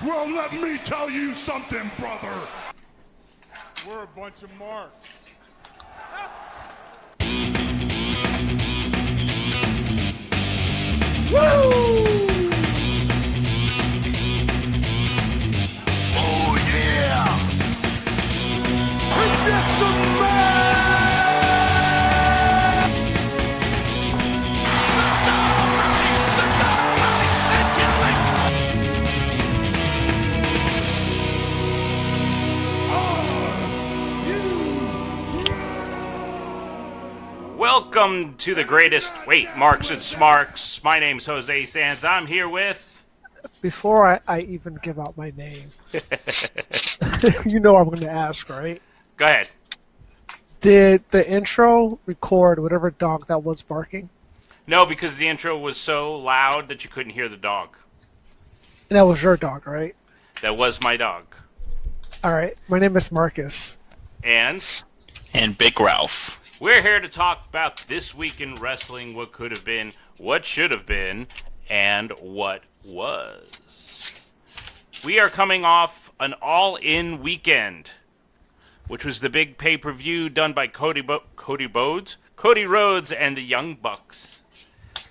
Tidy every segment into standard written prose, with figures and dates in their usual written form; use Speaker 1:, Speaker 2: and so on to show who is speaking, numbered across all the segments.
Speaker 1: Well, let me tell you something, brother.
Speaker 2: We're a bunch of marks.
Speaker 1: Woo! Oh, yeah! And get some man!
Speaker 3: Welcome to the greatest, Marks and Smarks. My name's Jose Sands. I'm here with...
Speaker 4: Before I even give out my name, you know I'm going to ask, right?
Speaker 3: Go ahead.
Speaker 4: Did the intro record whatever dog that was barking?
Speaker 3: No, because the intro was so loud that you couldn't hear the dog.
Speaker 4: And that was your dog, right?
Speaker 3: That was my dog.
Speaker 4: Alright, my name is Marcus.
Speaker 3: And
Speaker 5: Big Ralph.
Speaker 3: We're here to talk about this week in wrestling, what could have been, what should have been, and what was. We are coming off an all-in weekend, which was the big pay-per-view done by Cody Rhodes, and the Young Bucks.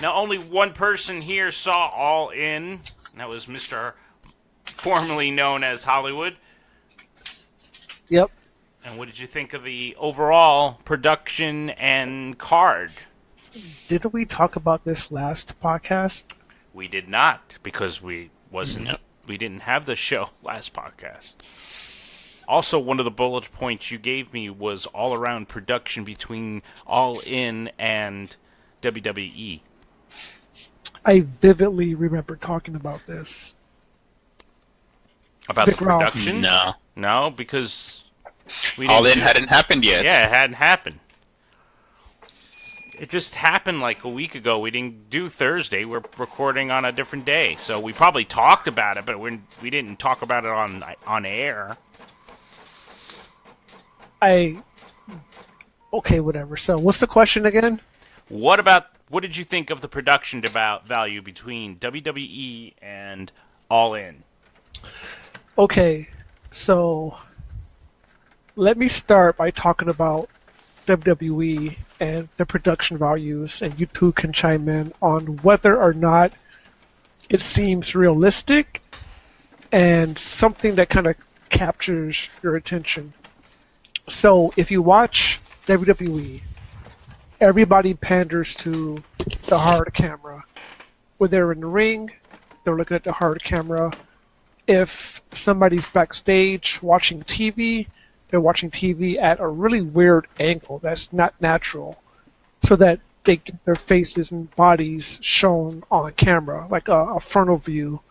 Speaker 3: Now, only one person here saw All In, and that was Mr. formerly known as Hollywood.
Speaker 4: Yep.
Speaker 3: And what did you think of the overall production and card?
Speaker 4: Didn't we talk about this last podcast?
Speaker 3: We did not, because we didn't have the show last podcast. Also, one of the bullet points you gave me was all-around production between All In and WWE.
Speaker 4: I vividly remember talking about this.
Speaker 3: About
Speaker 4: Big
Speaker 3: the
Speaker 4: Ralph.
Speaker 3: production? No, because...
Speaker 5: All In hadn't happened yet.
Speaker 3: Yeah, it hadn't happened. It just happened like a week ago. We didn't do Thursday. We're recording on a different day. So we probably talked about it, but we didn't talk about it on air.
Speaker 4: Okay, whatever. So what's the question again?
Speaker 3: What did you think of the production value between WWE and All In?
Speaker 4: Okay, so... let me start by talking about WWE and the production values, and you two can chime in on whether or not it seems realistic and something that kind of captures your attention. So if you watch WWE, everybody panders to the hard camera. When they're in the ring, they're looking at the hard camera. If somebody's backstage watching TV, they're watching TV at a really weird angle that's not natural, so that they get their faces and bodies shown on camera, like a frontal view.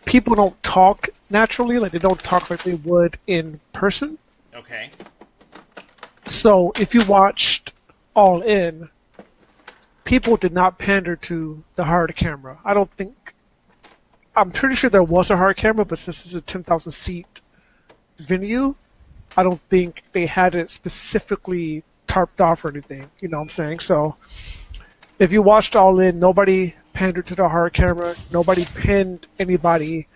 Speaker 4: People don't talk naturally, like they don't talk like they would in person.
Speaker 3: Okay.
Speaker 4: So if you watched All In, people did not pander to the hard camera. I'm pretty sure there was a hard camera, but since it's a 10,000 seat venue, I don't think they had it specifically tarped off or anything. You know what I'm saying? So if you watched All In, nobody pandered to the hard camera. Nobody pinned anybody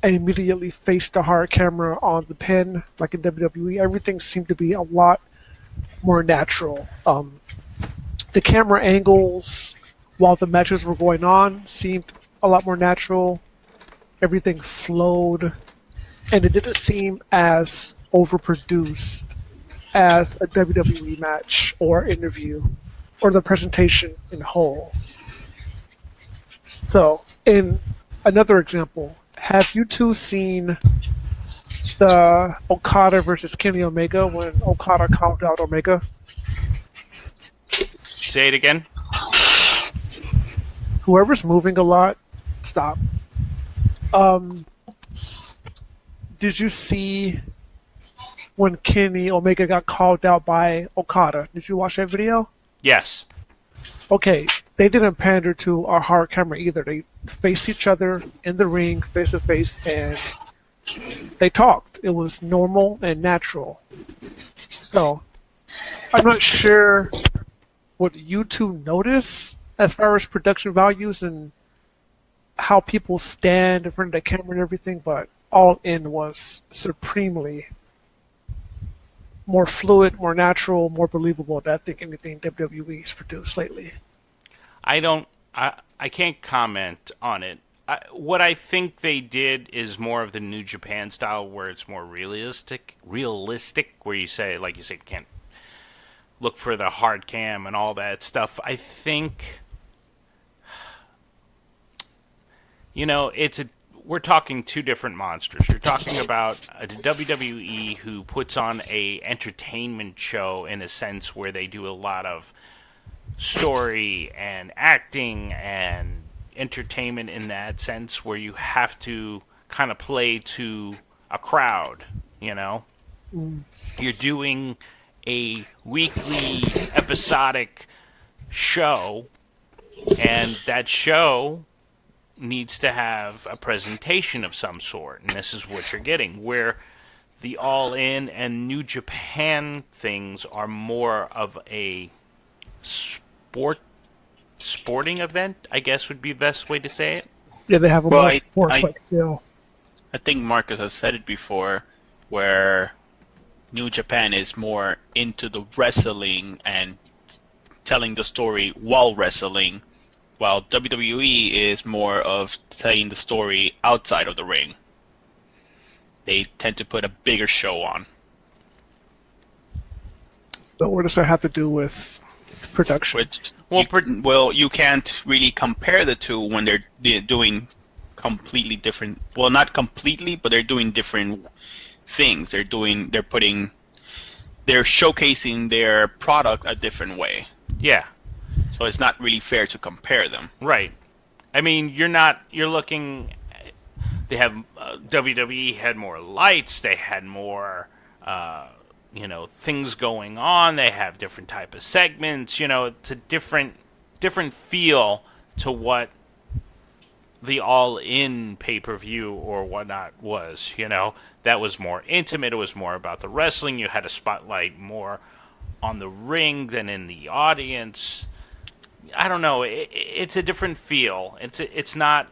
Speaker 4: and immediately faced the hard camera on the pin like in WWE. Everything seemed to be a lot more natural. The camera angles while the matches were going on seemed a lot more natural. Everything flowed, and it didn't seem as overproduced as a WWE match or interview or the presentation in whole. So, in another example, have you two seen the Okada versus Kenny Omega when Okada called out Omega?
Speaker 3: Say it again.
Speaker 4: Whoever's moving a lot, stop. Did you see when Kenny Omega got called out by Okada? Did you watch that video?
Speaker 3: Yes.
Speaker 4: Okay, they didn't pander to our hard camera either. They faced each other in the ring, face to face, and they talked. It was normal and natural. So, I'm not sure what you two notice as far as production values and how people stand in front of the camera and everything, but All In was supremely more fluid, more natural, more believable than I think anything WWE's produced lately.
Speaker 3: I can't comment on it. What I think they did is more of the New Japan style, where it's more realistic, where you say, like you say, can't look for the hard cam and all that stuff. I think, we're talking two different monsters. You're talking about a WWE who puts on a entertainment show in a sense where they do a lot of story and acting and entertainment in that sense, where you have to kind of play to a crowd, You're doing a weekly episodic show, and that show needs to have a presentation of some sort, and this is what you're getting, where the All In and New Japan things are more of a sporting event, I guess would be the best way to say it.
Speaker 4: Yeah, they have a more sports-like feel.
Speaker 5: I think Marcus has said it before, where New Japan is more into the wrestling and telling the story while wrestling, while WWE is more of telling the story outside of the ring. They tend to put a bigger show on.
Speaker 4: But what does that have to do with production?
Speaker 5: Well, you can't really compare the two when they're doing completely different. Well, not completely, but they're doing different things. They're showcasing their product a different way.
Speaker 3: Yeah.
Speaker 5: So it's not really fair to compare them.
Speaker 3: Right. I mean, you're looking. They have WWE had more lights. They had more. Things going on. They have different type of segments. It's a different feel to what the All In pay-per-view or whatnot was. That was more intimate. It was more about the wrestling. You had a spotlight more on the ring than in the audience. I don't know. It's a different feel. It's not,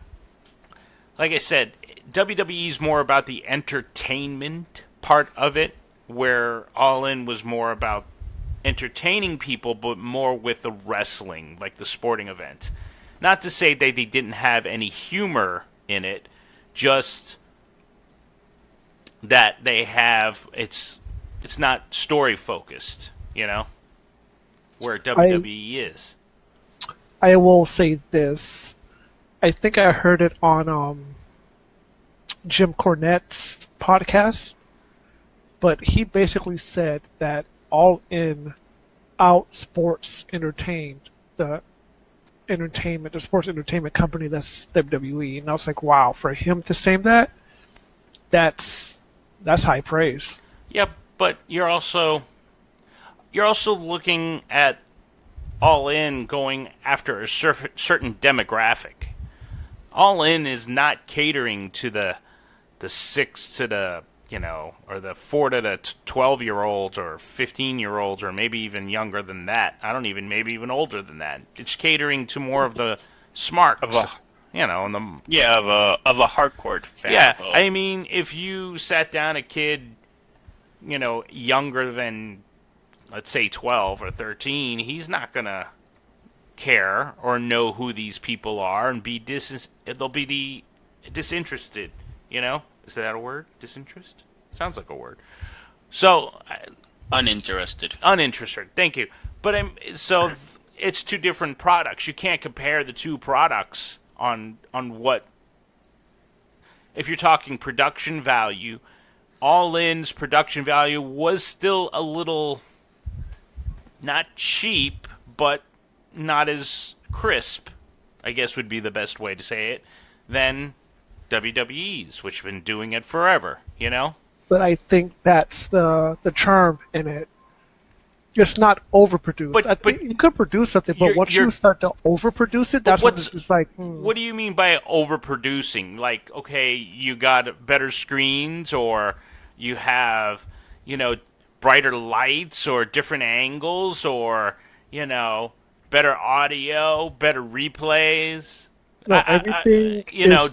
Speaker 3: like I said, WWE's more about the entertainment part of it, where All In was more about entertaining people, but more with the wrestling, like the sporting event. Not to say that they didn't have any humor in it, just that they have, it's not story focused, where WWE is.
Speaker 4: I will say this. I think I heard it on Jim Cornette's podcast, but he basically said that All In out-sports entertained the sports entertainment company that's WWE. And I was like, wow, for him to say that, that's high praise.
Speaker 3: Yeah, but you're also looking at All In going after a certain demographic. All In is not catering to the 6 to the or the 4 to the 12-year-olds or 15-year-olds or maybe even younger than that. Maybe even older than that. It's catering to more of the Smarks. Of a
Speaker 5: hardcore fan.
Speaker 3: Yeah, I mean, if you sat down a kid, younger than, let's say, 12 or 13, he's not going to care or know who these people are and they'll be disinterested, Is that a word? Disinterest? Sounds like a word. So
Speaker 5: uninterested.
Speaker 3: Thank you. But it's two different products. You can't compare the two products on what. If you're talking production value, All In's production value was still a little not cheap, but not as crisp, I guess would be the best way to say it, than WWE's, which have been doing it forever,
Speaker 4: But I think that's the charm in it. It's not overproduced. I think you could produce something, but once you start to overproduce it, that's when it's just like...
Speaker 3: What do you mean by overproducing? Like, okay, you got better screens, or you have, brighter lights, or different angles, or, better audio, better replays.
Speaker 4: No, everything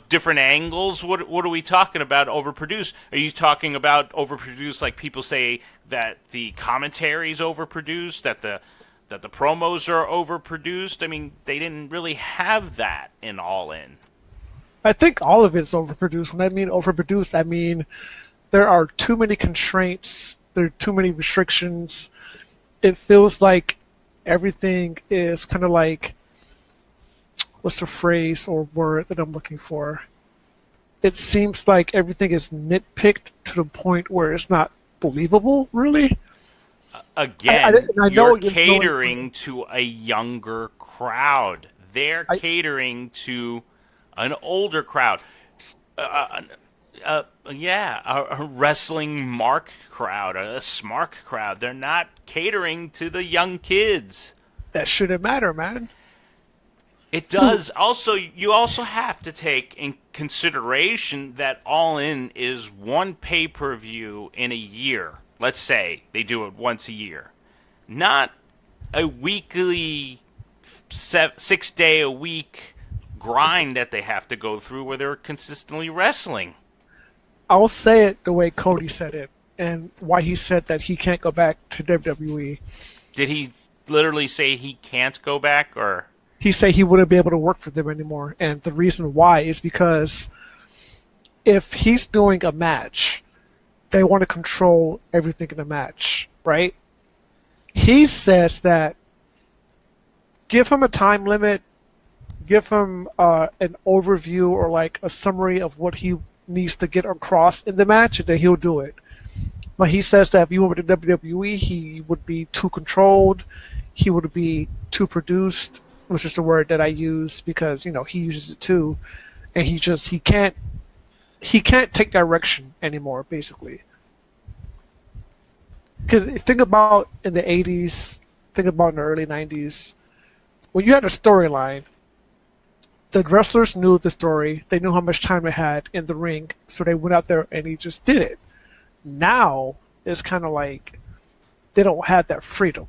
Speaker 3: different angles. What are we talking about? Overproduced? Are you talking about overproduced? Like people say that the commentary's overproduced, that the promos are overproduced. I mean, they didn't really have that in All In.
Speaker 4: I think all of it's overproduced. When I mean overproduced, I mean there are too many constraints. There are too many restrictions. It feels like everything is kind of like, what's the phrase or word that I'm looking for? It seems like everything is nitpicked to the point where it's not believable, really.
Speaker 3: Again, you're catering to a younger crowd. They're catering to an older crowd. A wrestling mark crowd, a Smark crowd. They're not catering to the young kids.
Speaker 4: That shouldn't matter, man.
Speaker 3: It does. Also, you also have to take in consideration that All In is one pay-per-view in a year. Let's say they do it once a year. Not a weekly, 6-day-a-week grind that they have to go through where they're consistently wrestling.
Speaker 4: I'll say it the way Cody said it, and why he said that he can't go back to WWE.
Speaker 3: Did he literally say he can't go back, or...?
Speaker 4: He said he wouldn't be able to work for them anymore, and the reason why is because if he's doing a match, they want to control everything in the match, right? He says that give him a time limit, give him an overview or like a summary of what he needs to get across in the match, and then he'll do it. But he says that if you went to WWE, he would be too controlled, he would be too produced, which is the word that I use because, he uses it too, and he can't take direction anymore, basically. Because think about in the 80s, think about in the early 90s, when you had a storyline, the wrestlers knew the story, they knew how much time they had in the ring, so they went out there and he just did it. Now, it's kind of like they don't have that freedom.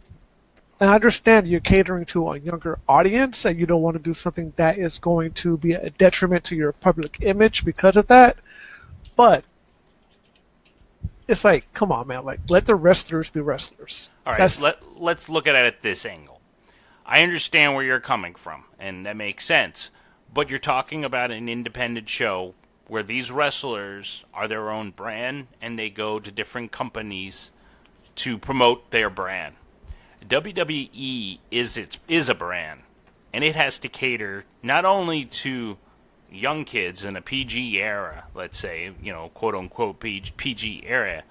Speaker 4: And I understand you're catering to a younger audience and you don't want to do something that is going to be a detriment to your public image because of that. But it's like, come on, man. Like, let the wrestlers be wrestlers.
Speaker 3: All right, let's look at it at this angle. I understand where you're coming from, and that makes sense. But you're talking about an independent show where these wrestlers are their own brand and they go to different companies to promote their brand. WWE is a brand, and it has to cater not only to young kids in a PG era, let's say, quote unquote PG era,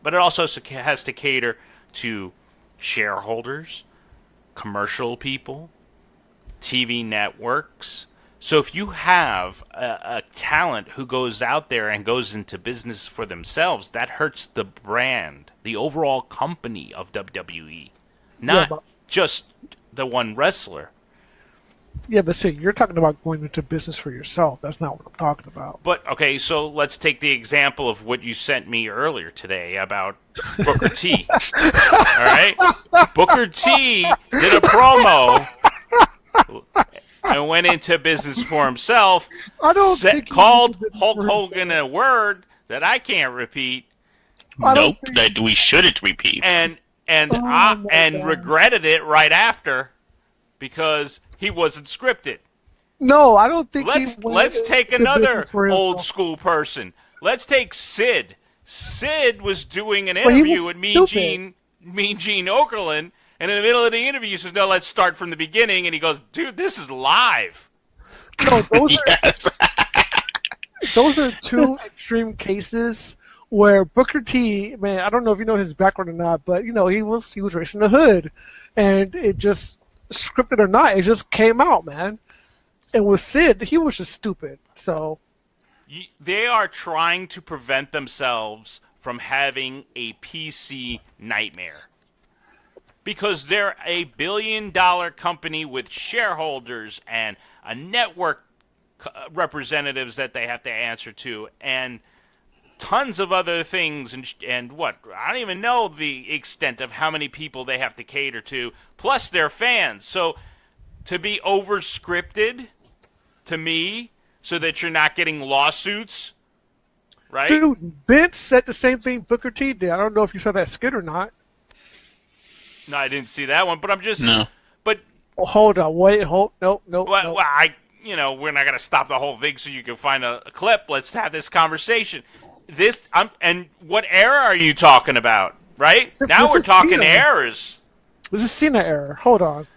Speaker 3: but it also has to cater to shareholders, commercial people, TV networks. So if you have a talent who goes out there and goes into business for themselves, that hurts the brand, the overall company of WWE, not just the one wrestler.
Speaker 4: Yeah, but see, you're talking about going into business for yourself. That's not what I'm talking about.
Speaker 3: But, okay, so let's take the example of what you sent me earlier today about Booker T. All right? Booker T did a promo and went into business for himself, called Hulk Hogan a word that I can't repeat.
Speaker 5: Nope, that we shouldn't repeat.
Speaker 3: And regretted it right after because he wasn't scripted.
Speaker 4: No, I don't think
Speaker 3: let's take another old school person. Let's take Sid. Sid was doing an interview with Mean Gene Okerlund, and in the middle of the interview, he says, "No, let's start from the beginning." And he goes, "Dude, this is live."
Speaker 4: No, those are two extreme cases where Booker T, man, I don't know if you know his background or not, but he was racing the hood, and it just, scripted or not, it just came out, man. And with Sid, he was just stupid. So
Speaker 3: they are trying to prevent themselves from having a PC nightmare. Because they're a billion-dollar company with shareholders and a network representatives that they have to answer to, and tons of other things, and what? I don't even know the extent of how many people they have to cater to, plus their fans. So to be over-scripted to me so that you're not getting lawsuits, right?
Speaker 4: Dude, Vince said the same thing Booker T did. I don't know if you saw that skit or not.
Speaker 3: No, I didn't see that one, but I'm just...
Speaker 5: No.
Speaker 3: But...
Speaker 4: Oh, hold on, wait, nope.
Speaker 3: Well, we're not going to stop the whole thing so you can find a clip. Let's have this conversation. And what era are you talking about, right? Now we're talking
Speaker 4: Cena.
Speaker 3: eras.
Speaker 4: This is Cena error. Hold on.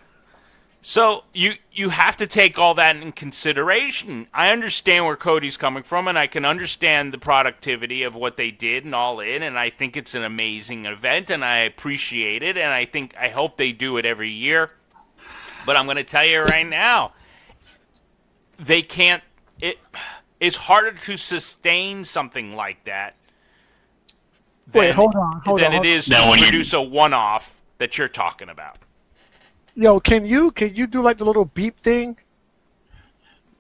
Speaker 3: So you have to take all that in consideration. I understand where Cody's coming from, and I can understand the productivity of what they did and All In, and I think it's an amazing event, and I appreciate it, and I hope they do it every year. But I'm going to tell you right now, they can't. It's harder to sustain something like that.
Speaker 4: Wait, hold on.
Speaker 3: Than it is to produce a one-off that you're talking about.
Speaker 4: Yo, can you do like the little beep thing?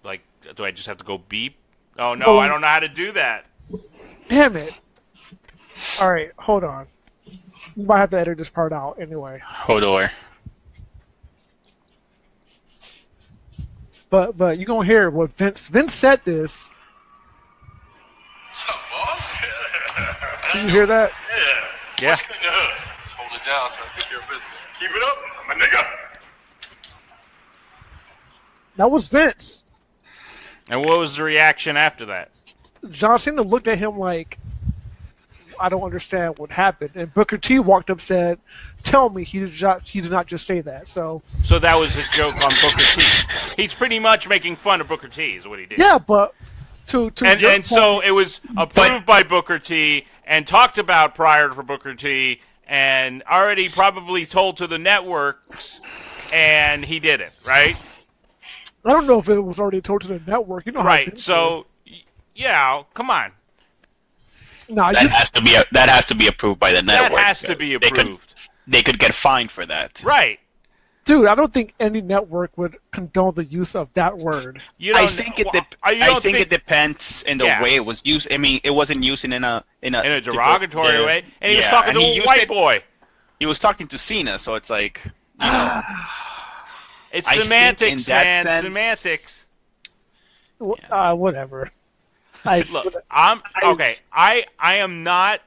Speaker 3: Like, do I just have to go beep? Oh no, I don't know how to do that.
Speaker 4: Damn it! All right, hold on. You might have to edit this part out anyway.
Speaker 5: Hodor.
Speaker 4: But you gonna hear what Vince said this.
Speaker 6: What's up, boss?
Speaker 4: Can you hear that?
Speaker 3: Yeah.
Speaker 6: What's in the hood? Just hold it down, trying to take care of business. Keep it up, my nigga.
Speaker 4: That was Vince.
Speaker 3: And what was the reaction after that?
Speaker 4: John Cena looked at him like, I don't understand what happened. And Booker T walked up and said, tell me he did not just say that. So
Speaker 3: that was a joke on Booker T. He's pretty much making fun of Booker T is what he did.
Speaker 4: yeah, but to
Speaker 3: And so it was approved by Booker T and talked about prior for Booker T and already probably told to the networks, and he did it, right?
Speaker 4: I don't know if it was already told to the network. You know how
Speaker 3: Right.
Speaker 4: Vince
Speaker 3: So, yeah, come on.
Speaker 4: is. Nah,
Speaker 5: That has to be approved by the network.
Speaker 3: That has to be approved.
Speaker 5: They could get fined for that.
Speaker 3: Right.
Speaker 4: dude, I don't think any network would condone the use of that word.
Speaker 5: I think it depends in the way it was used. I mean, it wasn't used in a
Speaker 3: derogatory way, and he was talking to a white boy.
Speaker 5: He was talking to Cena, so it's like, you know,
Speaker 3: it's semantics, man.
Speaker 5: sense,
Speaker 3: Semantics.
Speaker 4: Whatever.
Speaker 3: Look, I am not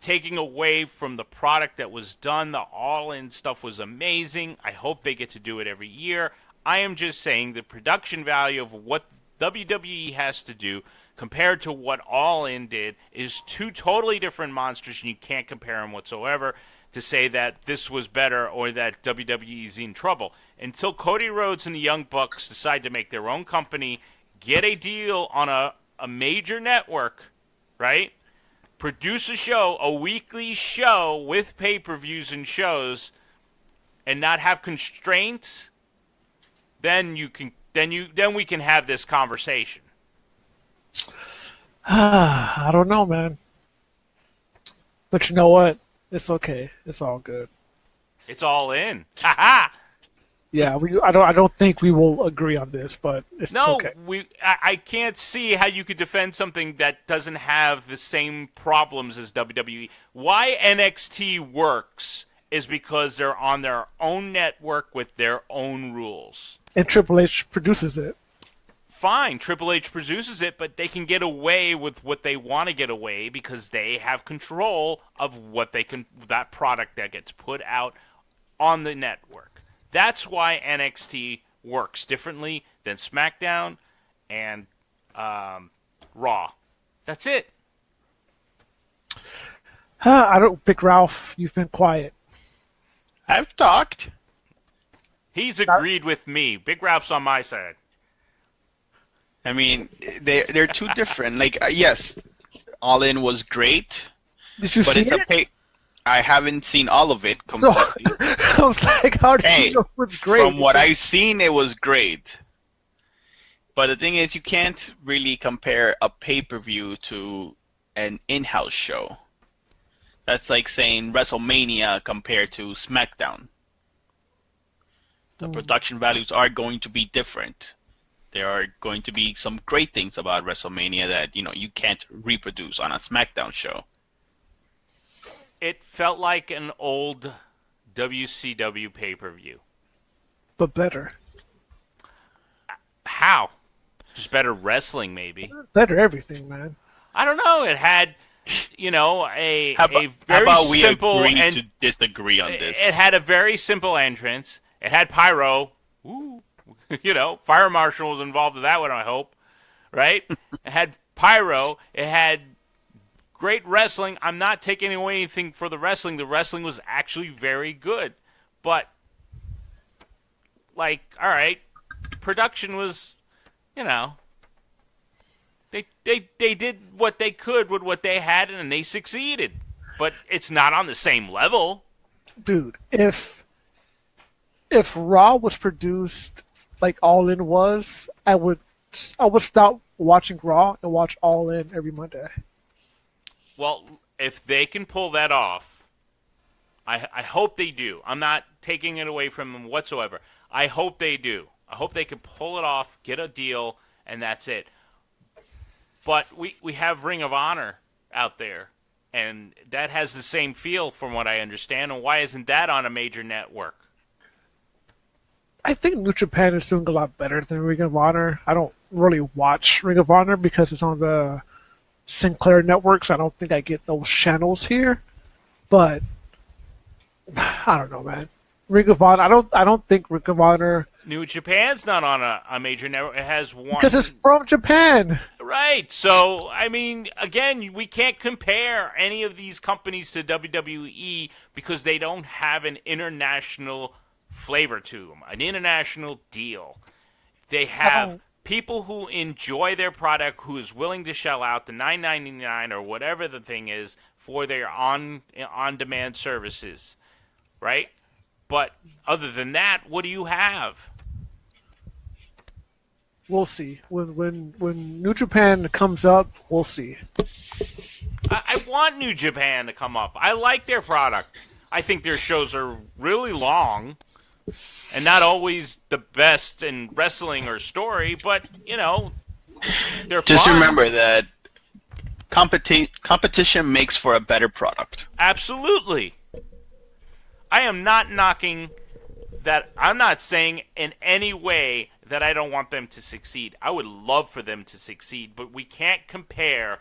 Speaker 3: taking away from the product that was done. The All-In stuff was amazing. I hope they get to do it every year. I am just saying the production value of what WWE has to do compared to what All-In did is two totally different monsters, and you can't compare them whatsoever to say that this was better or that WWE is in trouble. Until Cody Rhodes and the Young Bucks decide to make their own company, get a deal on a major network, right? Produce a show, a weekly show with pay-per-views and shows, and not have constraints, then we can have this conversation.
Speaker 4: I don't know, man. But you know what? It's okay. It's all good.
Speaker 3: It's all in. Ha ha!
Speaker 4: Yeah, I don't think we will agree on this, but it's okay.
Speaker 3: I can't see how you could defend something that doesn't have the same problems as WWE. Why NXT works is because they're on their own network with their own rules.
Speaker 4: And Triple H produces it.
Speaker 3: Fine, Triple H produces it, but they can get away with what they want to get away because they have control of that product that gets put out on the network. That's why NXT works differently than Smackdown and Raw. That's it.
Speaker 4: Big Ralph, you've been quiet.
Speaker 5: I've talked.
Speaker 3: He's agreed with me. Big Ralph's on my side.
Speaker 5: I mean, they're two different. Like, yes, All In was great.
Speaker 4: Did you see it?
Speaker 5: I haven't seen all of it completely.
Speaker 4: So, I was like, how did you know it was great?
Speaker 5: From what I've seen, it was great. But the thing is, you can't really compare a pay-per-view to an in-house show. That's like saying WrestleMania compared to Smackdown. The production values are going to be different. There are going to be some great things about WrestleMania that, you can't reproduce on a Smackdown show.
Speaker 3: It felt like an old WCW pay-per-view.
Speaker 4: But better.
Speaker 3: How? Just better wrestling, maybe.
Speaker 4: Better everything, man.
Speaker 3: I don't know. It had, a
Speaker 5: How
Speaker 3: very
Speaker 5: about we
Speaker 3: simple
Speaker 5: agree
Speaker 3: and
Speaker 5: to disagree on this?
Speaker 3: it had a very simple entrance. It had pyro. Ooh. Fire marshal was involved with that one, I hope. Right? It had pyro. It had great wrestling. I'm not taking away anything for the wrestling. The wrestling was actually very good. But, all right, production was, they did what they could with what they had, and they succeeded. But it's not on the same level.
Speaker 4: Dude, if Raw was produced like All In was, I would stop watching Raw and watch All In every Monday.
Speaker 3: Well, if they can pull that off, I hope they do. I'm not taking it away from them whatsoever. I hope they do. I hope they can pull it off, get a deal, and that's it. But we have Ring of Honor out there, and that has the same feel from what I understand. And why isn't that on a major network?
Speaker 4: I think New Japan is doing a lot better than Ring of Honor. I don't really watch Ring of Honor because it's on the Sinclair networks. I don't think I get those channels here. But I don't know, man. Ring of Honor. I don't think Ring of Honor.
Speaker 3: New Japan's not on a major network. It has one.
Speaker 4: Because it's from Japan.
Speaker 3: Right. So, I mean, again, we can't compare any of these companies to WWE because they don't have an international flavor to them, an international deal. They have people who enjoy their product, who is willing to shell out the $9.99 or whatever the thing is for their on-demand services, right? But other than that, what do you have?
Speaker 4: We'll see. When New Japan comes up, we'll see.
Speaker 3: I want New Japan to come up. I like their product. I think their shows are really long and not always the best in wrestling or story, but, they're
Speaker 5: Just
Speaker 3: fun.
Speaker 5: remember that competition makes for a better product.
Speaker 3: Absolutely. I am not knocking that. I'm not saying in any way that I don't want them to succeed. I would love for them to succeed, but we can't compare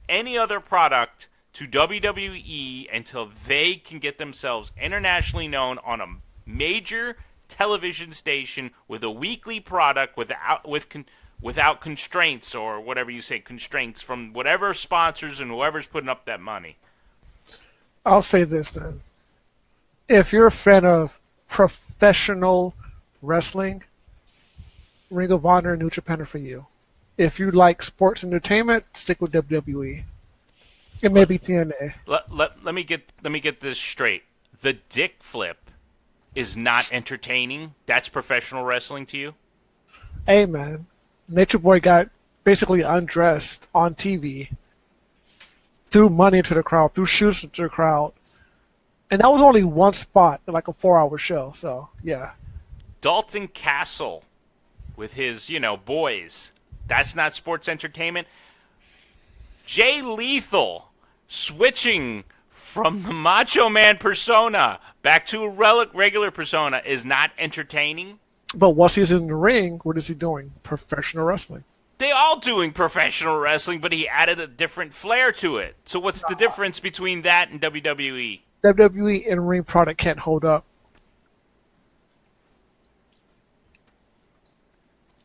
Speaker 3: any other product to WWE until they can get themselves internationally known on a major television station with a weekly product without constraints or whatever you say, constraints from whatever sponsors and whoever's putting up that money.
Speaker 4: I'll say this then. If you're a fan of professional wrestling, Ring of Honor and New Japan are for you. If you like sports entertainment, stick with WWE. It may be TNA.
Speaker 3: Let me get this straight. The dick flip is not entertaining. That's professional wrestling to you?
Speaker 4: Hey man, Nature Boy got basically undressed on TV, threw money into the crowd, threw shoes into the crowd, and that was only one spot in like a 4-hour show. So yeah.
Speaker 3: Dalton Castle with his, boys. That's not sports entertainment. Jay Lethal switching from the Macho Man persona back to a regular persona is not entertaining.
Speaker 4: But once he's in the ring, what is he doing? Professional wrestling.
Speaker 3: They all doing professional wrestling, but he added a different flair to it. So what's the difference between that and WWE?
Speaker 4: WWE in-ring product can't hold up.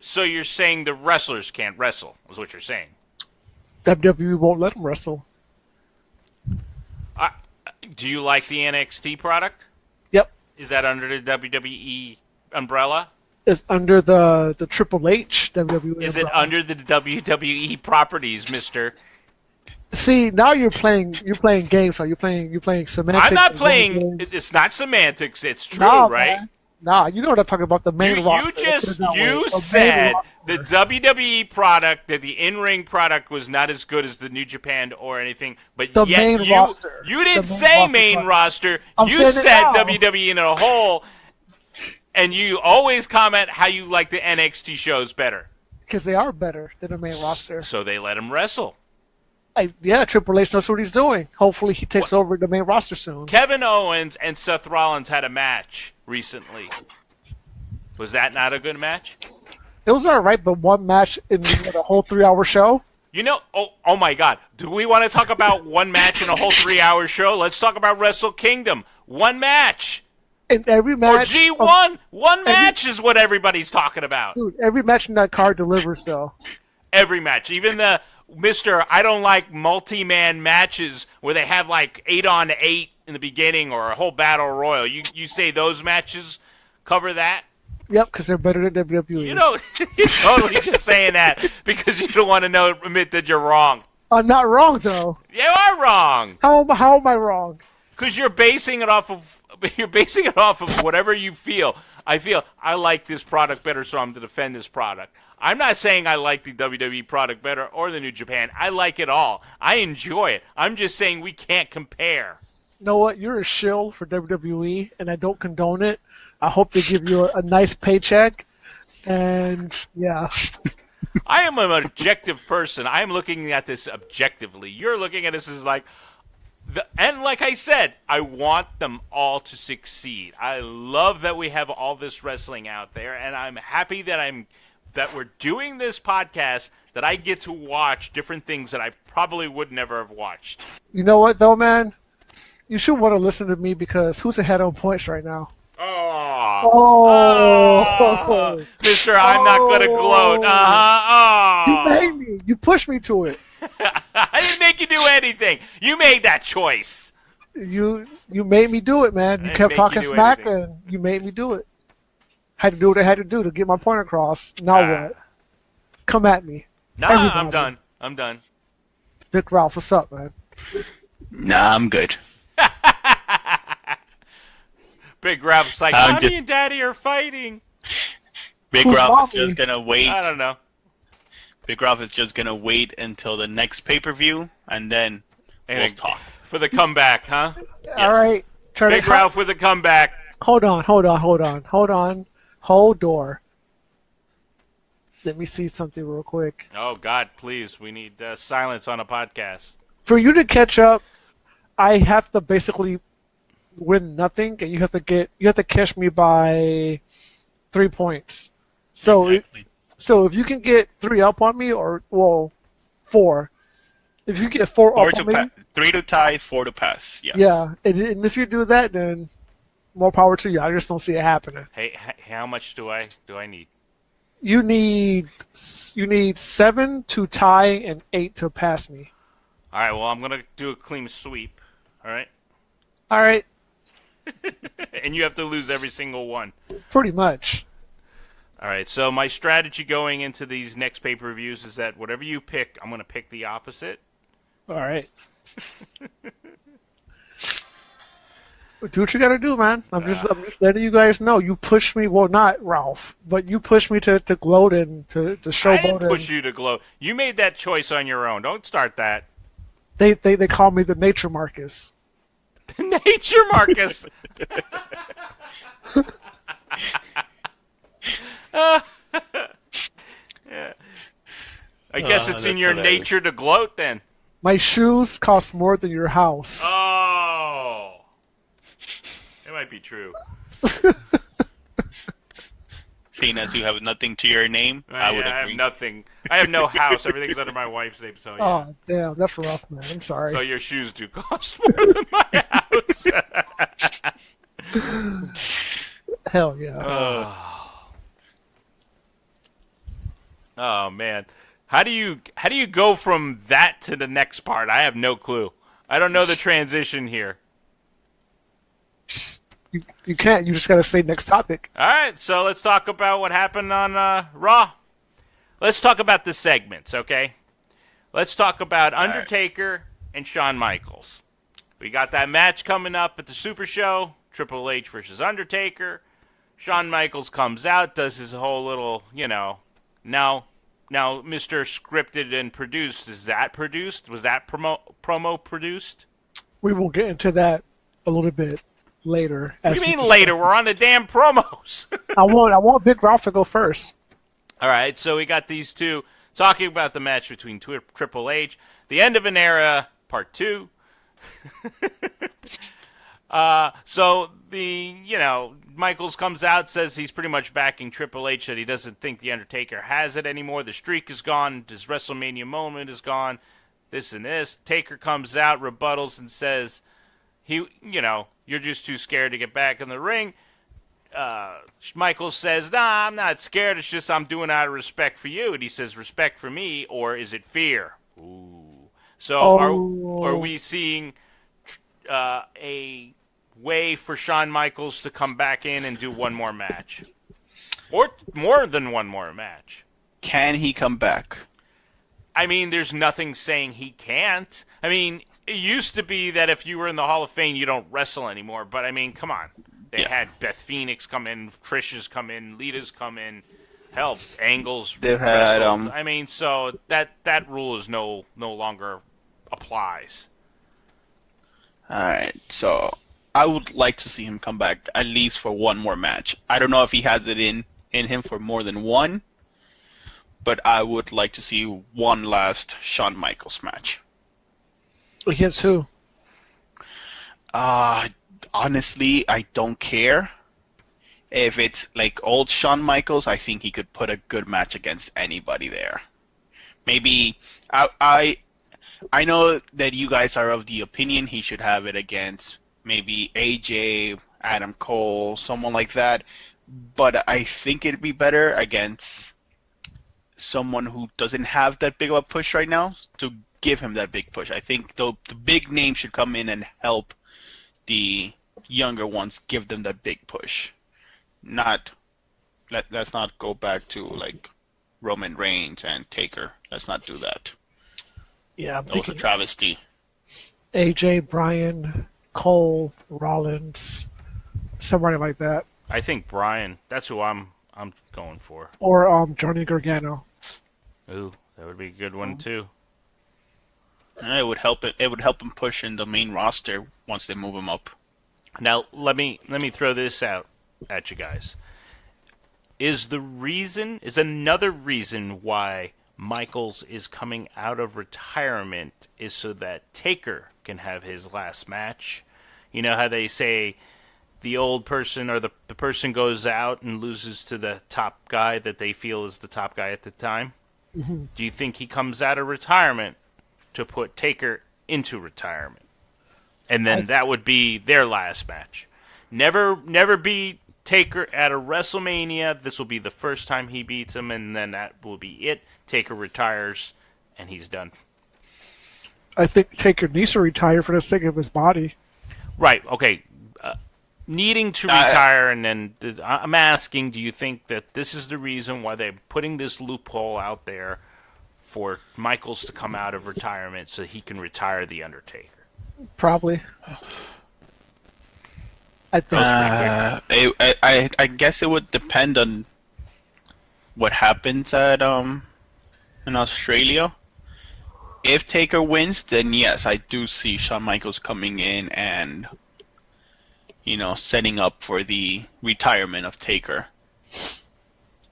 Speaker 3: So you're saying the wrestlers can't wrestle, is what you're saying?
Speaker 4: WWE won't let them wrestle.
Speaker 3: Do you like the NXT product?
Speaker 4: Yep.
Speaker 3: Is that under the WWE umbrella?
Speaker 4: It's under the Triple H WWE.
Speaker 3: Is
Speaker 4: umbrella.
Speaker 3: it under the WWE properties, mister?
Speaker 4: See, now you're playing games. So you're playing semantics.
Speaker 3: I'm not
Speaker 4: and
Speaker 3: playing.
Speaker 4: games.
Speaker 3: It's not semantics. It's true,
Speaker 4: Nah,
Speaker 3: right?
Speaker 4: man. Nah, you know what I'm talking about. The main roster.
Speaker 3: You said the WWE product, that the in-ring product was not as good as the New Japan or anything, but
Speaker 4: The
Speaker 3: yet
Speaker 4: main roster.
Speaker 3: you didn't
Speaker 4: The
Speaker 3: say
Speaker 4: main
Speaker 3: main roster.
Speaker 4: I'm
Speaker 3: You
Speaker 4: saying it
Speaker 3: said
Speaker 4: now.
Speaker 3: WWE in a whole, and you always comment how you like the NXT shows better.
Speaker 4: Because they are better than the main roster.
Speaker 3: So they let him wrestle.
Speaker 4: Yeah, Triple H knows what he's doing. Hopefully he takes over the main roster soon.
Speaker 3: Kevin Owens and Seth Rollins had a match recently. Was that not a good match?
Speaker 4: It was alright, but one match in the whole 3-hour show.
Speaker 3: You know, oh my God. Do we want to talk about one match in a whole 3-hour show? Let's talk about Wrestle Kingdom. One match.
Speaker 4: In every match.
Speaker 3: Or G1. One match is what everybody's talking about.
Speaker 4: Dude, every match in that card delivers, though.
Speaker 3: Every match. Even the Mr. I don't like multi-man matches where they have like 8-on-8 in the beginning or a whole battle royal. You say those matches cover that?
Speaker 4: Yep, because they're better than WWE.
Speaker 3: You know, you're totally just saying that because you don't want to admit that you're wrong.
Speaker 4: I'm not wrong, though.
Speaker 3: You are wrong.
Speaker 4: How am I wrong?
Speaker 3: Because you're basing it off of whatever you feel. I like this product better, so I'm to defend this product. I'm not saying I like the WWE product better or the New Japan. I like it all. I enjoy it. I'm just saying we can't compare.
Speaker 4: You know what? You're a shill for WWE, and I don't condone it. I hope they give you a nice paycheck, and yeah.
Speaker 3: I am an objective person. I am looking at this objectively. You're looking at this as like, and like I said, I want them all to succeed. I love that we have all this wrestling out there, and I'm happy that we're doing this podcast that I get to watch different things that I probably would never have watched.
Speaker 4: You know what, though, man? You should want to listen to me because who's ahead on points right now?
Speaker 3: Oh. Mister, I'm not going to gloat.
Speaker 4: You made me. You pushed me to it.
Speaker 3: I didn't make you do anything. You made that choice.
Speaker 4: You made me do it, man. You kept talking smack, and you made me do it. Had to do what I had to do to get my point across. Now what? Come at me.
Speaker 3: Nah, everybody. I'm done.
Speaker 4: Big Ralph, what's up, man?
Speaker 5: Nah, I'm good.
Speaker 3: Big Ralph's like, Mommy and Daddy are fighting.
Speaker 5: Big Ralph is just gonna wait.
Speaker 3: I don't know.
Speaker 5: Big Ralph is just gonna wait until the next pay-per-view, and then we'll talk.
Speaker 3: For the comeback, huh?
Speaker 5: Yes.
Speaker 4: All right.
Speaker 3: Big Ralph with a comeback.
Speaker 4: Hold on. Hold door. Let me see something real quick.
Speaker 3: Oh, God, please. We need silence on a podcast.
Speaker 4: For you to catch up, I have to basically win nothing, and you have to catch me by 3 points. So,
Speaker 5: Exactly.
Speaker 4: So if you can get 3 up on me, 4. If you get 4 up on me,
Speaker 5: 3 to tie, 4 to pass. Yes.
Speaker 4: Yeah, and if you do that, then more power to you. I just don't see it happening.
Speaker 3: Hey, how much do I need?
Speaker 4: You need 7 to tie and 8 to pass me.
Speaker 3: All right. Well, I'm gonna do a clean sweep. All right.
Speaker 4: All right.
Speaker 3: And you have to lose every single one.
Speaker 4: Pretty much.
Speaker 3: All right. So my strategy going into these next pay-per-views is that whatever you pick, I'm gonna pick the opposite.
Speaker 4: All right. Do what you gotta do, man. I'm just letting you guys know. You pushed me. Well, not Ralph, but you pushed me to gloat and to showboat.
Speaker 3: I didn't push you to gloat. You made that choice on your own. Don't start that.
Speaker 4: They call me the Nature Marcus.
Speaker 3: Nature Marcus. Yeah. I guess it's in your nature to gloat then.
Speaker 4: My shoes cost more than your house.
Speaker 3: Oh. It might be true.
Speaker 5: Seeing as you have nothing to your name, I would agree.
Speaker 3: I have nothing. I have no house. Everything's under my wife's name, so yeah.
Speaker 4: Oh, damn. That's rough, man. I'm sorry.
Speaker 3: So your shoes do cost more than my house.
Speaker 4: Hell yeah.
Speaker 3: Oh man. How do you go from that to the next part? I have no clue. I don't know the transition here.
Speaker 4: You can't. You just gotta say next topic.
Speaker 3: All right, so let's talk about what happened on Raw. Let's talk about the segments, okay? Let's talk about Undertaker and Shawn Michaels. We got that match coming up at the Super Show, Triple H versus Undertaker. Shawn Michaels comes out, does his whole little, now Mr. Scripted and Produced. Is that produced? Was that promo produced?
Speaker 4: We will get into that a little bit later.
Speaker 3: What do you mean later? We're on the damn promos.
Speaker 4: I want Big Ralph to go first.
Speaker 3: All right, so we got these two talking about the match between Triple H, the end of an era, part 2. So Michaels comes out, says he's pretty much backing Triple H, that he doesn't think The Undertaker has it anymore. The streak is gone. His WrestleMania moment is gone. This and this. Taker comes out, rebuttals, and says, you're just too scared to get back in the ring. Michaels says, nah, I'm not scared. It's just I'm doing it out of respect for you. And he says, respect for me, or is it fear? Ooh. So are we seeing a way for Shawn Michaels to come back in and do one more match? Or more than one more match?
Speaker 5: Can he come back?
Speaker 3: I mean, there's nothing saying he can't. I mean, it used to be that if you were in the Hall of Fame, you don't wrestle anymore. But, I mean, come on. They had Beth Phoenix come in, Trish's come in, Lita's come in. Hell, Angle's
Speaker 5: They've had,
Speaker 3: wrestled. I mean, so that rule is no longer applies.
Speaker 5: All right, so I would like to see him come back at least for one more match. I don't know if he has it in him for more than one, but I would like to see one last Shawn Michaels match.
Speaker 4: Against who?
Speaker 5: Honestly, I don't care. If it's like old Shawn Michaels, I think he could put a good match against anybody there. Maybe I know that you guys are of the opinion he should have it against maybe AJ, Adam Cole, someone like that. But I think it'd be better against someone who doesn't have that big of a push right now to give him that big push. I think the big name should come in and help the younger ones, give them that big push. Let's not go back to like Roman Reigns and Taker. Let's not do that.
Speaker 4: Yeah,
Speaker 5: That was a travesty.
Speaker 4: AJ, Bryan, Cole, Rollins, somebody like that.
Speaker 3: I think Bryan. That's who I'm going for.
Speaker 4: Or Johnny Gargano.
Speaker 3: Ooh, that would be a good one too.
Speaker 5: It would help him push in the main roster once they move him up.
Speaker 3: Now let me throw this out at you guys. Is another reason why Michaels is coming out of retirement is so that Taker can have his last match? You know how they say the old person or the person goes out and loses to the top guy that they feel is the top guy at the time? Mm-hmm. Do you think he comes out of retirement to put Taker into retirement? And then that would be their last match. Never beat Taker at a WrestleMania. This will be the first time he beats him, and then that will be it. Taker retires, and he's done.
Speaker 4: I think Taker needs to retire for the sake of his body.
Speaker 3: Right, okay. Needing to retire, and then I'm asking, do you think that this is the reason why they're putting this loophole out there for Michaels to come out of retirement so he can retire The Undertaker?
Speaker 4: Probably. I think.
Speaker 5: I guess it would depend on what happens at in Australia. If Taker wins, then yes, I do see Shawn Michaels coming in and setting up for the retirement of Taker.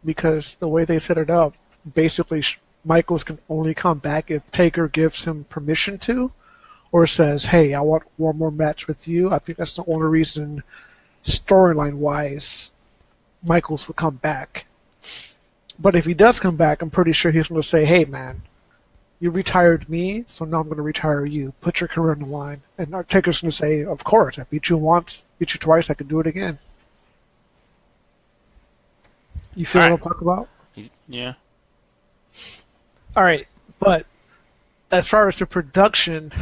Speaker 4: Because the way they set it up, basically Michaels can only come back if Taker gives him permission to, or says, hey, I want one more match with you. I think that's the only reason, storyline-wise, Michaels would come back. But if he does come back, I'm pretty sure he's going to say, hey, man, you retired me, so now I'm going to retire you. Put your career on the line. And Taker's going to say, of course, I beat you once, beat you twice, I can do it again. You feel what I'm talking about?
Speaker 5: Yeah.
Speaker 4: All right, but as far as the production,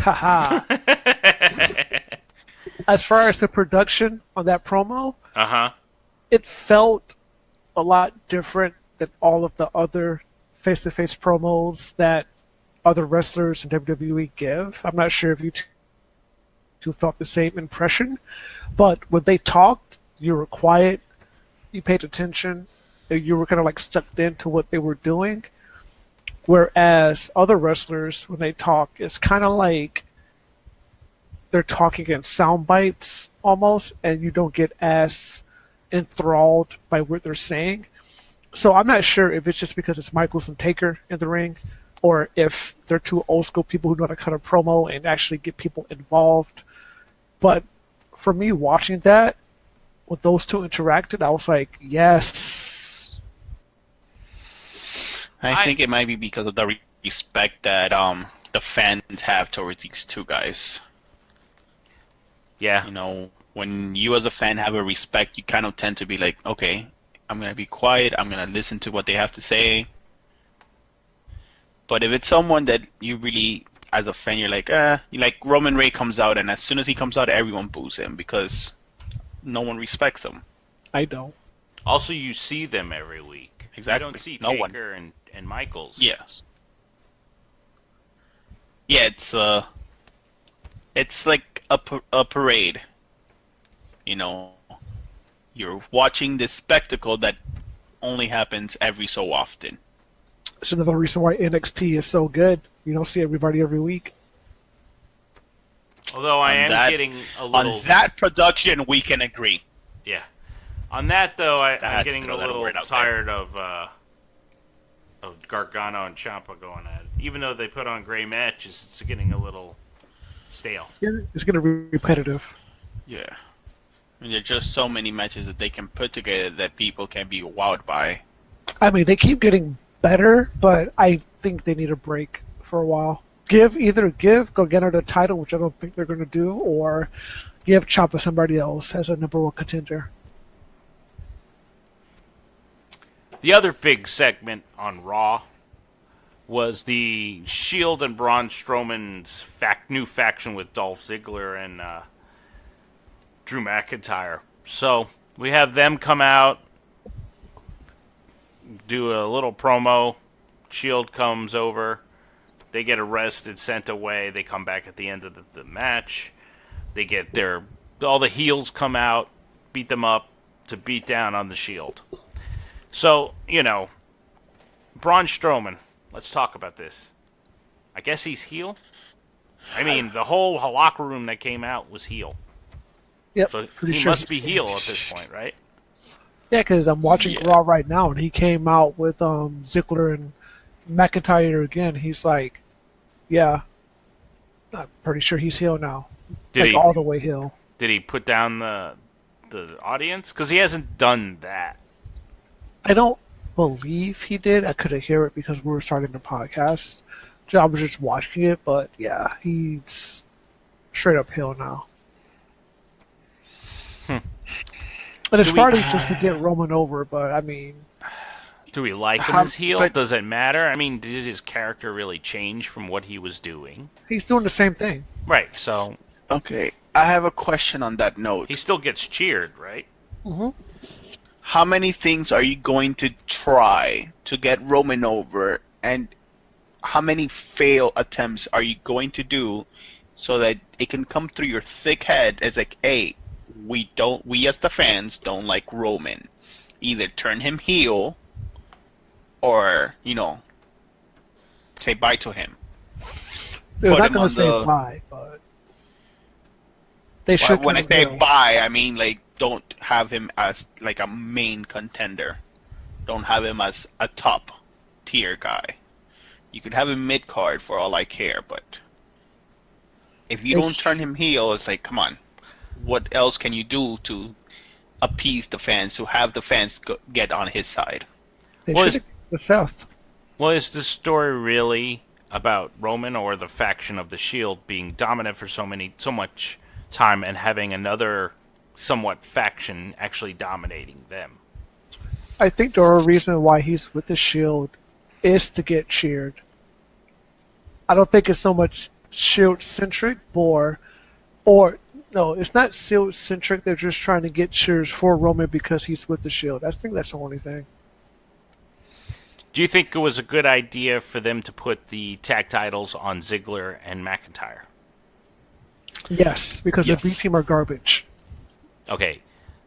Speaker 4: as far as the production on that promo, it felt a lot different than all of the other face-to-face promos that other wrestlers in WWE give. I'm not sure if you two felt the same impression, but when they talked, you were quiet, you paid attention, you were kind of like sucked into what they were doing. Whereas other wrestlers, when they talk, it's kind of like they're talking in sound bites almost, and you don't get as enthralled by what they're saying. So I'm not sure if it's just because it's Michaels and Taker in the ring, or if they're two old school people who know how to cut a promo and actually get people involved. But for me watching that, when those two interacted, I was like, yes.
Speaker 5: I think it might be because of the respect that the fans have towards these two guys.
Speaker 3: Yeah.
Speaker 5: You know, when you as a fan have a respect, you kind of tend to be like, okay, I'm gonna be quiet. I'm gonna listen to what they have to say. But if it's someone that you really, as a fan, you're like Roman Reigns comes out, and as soon as he comes out, everyone boos him because no one respects him.
Speaker 4: I don't.
Speaker 3: Also, you see them every week.
Speaker 5: Exactly.
Speaker 3: You don't see
Speaker 5: No one.
Speaker 3: Taker and Michaels.
Speaker 5: Yes. Yeah, it's like a parade. You know, you're watching this spectacle that only happens every so often.
Speaker 4: It's another reason why NXT is so good. You don't see everybody every week.
Speaker 3: Although I am getting a little...
Speaker 5: On that production, we can agree.
Speaker 3: Yeah. On that, though, I'm
Speaker 5: That's
Speaker 3: getting a
Speaker 5: throw that
Speaker 3: little
Speaker 5: word out
Speaker 3: tired of Gargano and Ciampa going at it. Even though they put on great matches, it's getting a little stale.
Speaker 4: It's going to be repetitive.
Speaker 5: Yeah. I mean, there's just so many matches that they can put together that people can be wowed by.
Speaker 4: I mean, they keep getting better, but I think they need a break for a while. Either give Gargano the title, which I don't think they're going to do, or give Ciampa somebody else as a number one contender.
Speaker 3: The other big segment on Raw was the Shield and Braun Strowman's new faction with Dolph Ziggler and Drew McIntyre. So we have them come out, do a little promo. Shield comes over. They get arrested, sent away. They come back at the end of the match. They get all the heels come out, beat them up to beat down on the Shield. So, you know, Braun Strowman, let's talk about this. I guess he's heel? I mean, the whole locker room that came out was heel.
Speaker 4: Yep.
Speaker 3: So he must be heel at this point, right?
Speaker 4: Yeah, because I'm watching Raw right now, and he came out with Ziggler and McIntyre again. He's like, yeah, I'm pretty sure he's heel now. All the way heel.
Speaker 3: Did he put down the audience? Because he hasn't done that.
Speaker 4: I don't believe he did. I couldn't hear it because we were starting the podcast. I was just watching it, but yeah, he's straight up heel now. But it's starting just to get Roman over, but I mean...
Speaker 3: Do we like him as heel? Does it matter? I mean, did his character really change from what he was doing?
Speaker 4: He's doing the same thing.
Speaker 3: Right, so...
Speaker 5: Okay, I have a question on that note.
Speaker 3: He still gets cheered, right?
Speaker 4: Mm-hmm.
Speaker 5: How many things are you going to try to get Roman over, and how many fail attempts are you going to do so that it can come through your thick head as like, hey, we as the fans don't like Roman. Either turn him heel or, you know, say bye to him.
Speaker 4: They're not going to say bye, but they should.
Speaker 5: When I say bye, I mean like don't have him as like a main contender. Don't have him as a top tier guy. You could have him mid card for all I care, but if you don't turn him heel, it's like, come on, what else can you do to appease the fans, to have the fans get on his side?
Speaker 4: They should the South.
Speaker 3: Well, is this story really about Roman or the faction of the Shield being dominant for so much time and having another somewhat faction actually dominating them?
Speaker 4: I think the only reason why he's with the Shield is to get cheered. I don't think it's so much Shield centric, or no, it's not Shield centric. They're just trying to get cheers for Roman because he's with the Shield. I think that's the only thing.
Speaker 3: Do you think it was a good idea for them to put the tag titles on Ziggler and McIntyre?
Speaker 4: Yes, because the B team are garbage.
Speaker 3: Okay,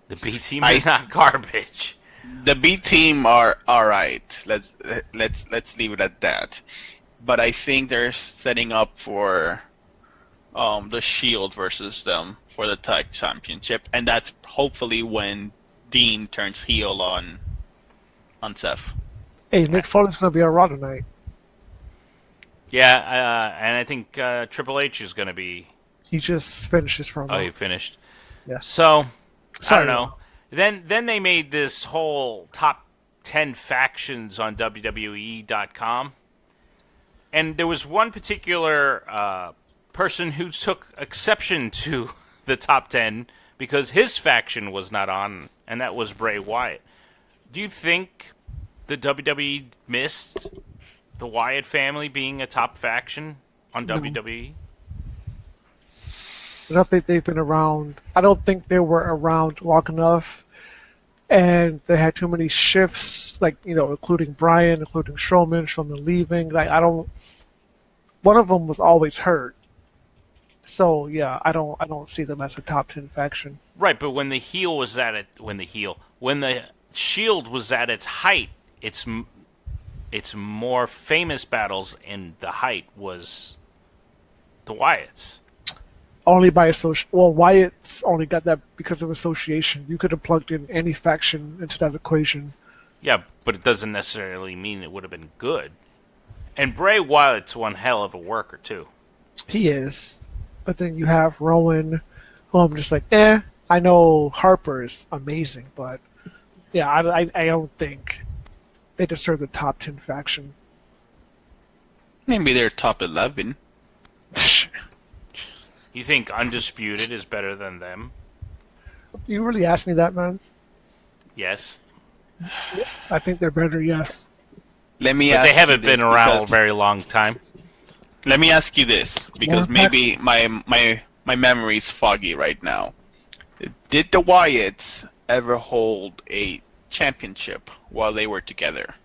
Speaker 3: the B team are not garbage.
Speaker 5: The B team are all right. Let's leave it at that. But I think they're setting up for the Shield versus them for the tag championship, and that's hopefully when Dean turns heel on Seth.
Speaker 4: Hey, Mick Foley's going to be on Raw tonight.
Speaker 3: Yeah, and I think Triple H is going to be...
Speaker 4: He just finished his promo.
Speaker 3: Oh, he finished.
Speaker 4: Yeah.
Speaker 3: So, I
Speaker 4: Sorry,
Speaker 3: don't know. Then they made this whole top 10 factions on WWE.com. And there was one particular person who took exception to the top 10 because his faction was not on, and that was Bray Wyatt. Do you think the WWE missed the Wyatt family being a top faction on WWE?
Speaker 4: I don't think they've been around. I don't think they were around long enough, and they had too many shifts. Like including Bryan, including Strowman leaving. Like I don't. One of them was always hurt. So yeah, I don't see them as a top 10 faction.
Speaker 3: Right, but when the Shield was at its height, its more famous battles in the height was the Wyatts.
Speaker 4: Only by association. Well, Wyatt's only got that because of association. You could have plugged in any faction into that equation.
Speaker 3: Yeah, but it doesn't necessarily mean it would have been good. And Bray Wyatt's one hell of a worker too.
Speaker 4: He is. But then you have Rowan, who I'm just like, I know Harper is amazing, but yeah, I don't think they deserve the top 10 faction.
Speaker 5: Maybe they're top 11.
Speaker 3: You think Undisputed is better than them?
Speaker 4: You really asked me that, man?
Speaker 3: Yes.
Speaker 4: I think they're better, yes.
Speaker 5: Let me
Speaker 3: But
Speaker 5: ask
Speaker 3: they haven't
Speaker 5: you this
Speaker 3: been around a
Speaker 5: because-
Speaker 3: very long time.
Speaker 5: Let me ask you this, because
Speaker 4: More
Speaker 5: maybe my memory is foggy right now. Did the Wyatts ever hold a championship while they were together?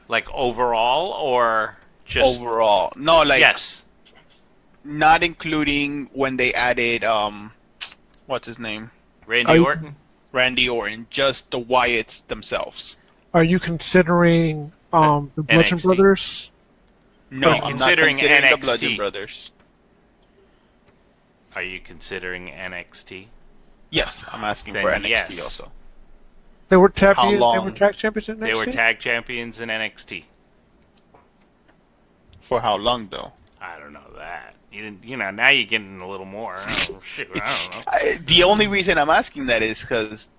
Speaker 3: Like overall or just
Speaker 5: Overall. No, like
Speaker 3: yes.
Speaker 5: not including when they added what's his name?
Speaker 3: Randy Orton?
Speaker 5: Randy Orton, just the Wyatts themselves.
Speaker 4: Are you considering the Bludgeon
Speaker 3: NXT.
Speaker 4: Brothers?
Speaker 5: No,
Speaker 3: Are you
Speaker 5: I'm
Speaker 3: considering
Speaker 5: not considering the
Speaker 3: NXT?
Speaker 5: Bludgeon Brothers.
Speaker 3: Are you considering NXT?
Speaker 5: Yes, I'm asking
Speaker 3: Then
Speaker 5: for NXT
Speaker 3: yes.
Speaker 5: also.
Speaker 4: They were
Speaker 5: How
Speaker 4: They
Speaker 5: long?
Speaker 4: were tag champions in NXT?
Speaker 3: They were tag champions in NXT.
Speaker 5: For how long though?
Speaker 3: I don't know that. You didn't. Now you're getting a little more. Oh, shoot, I don't know.
Speaker 5: The only reason I'm asking that is because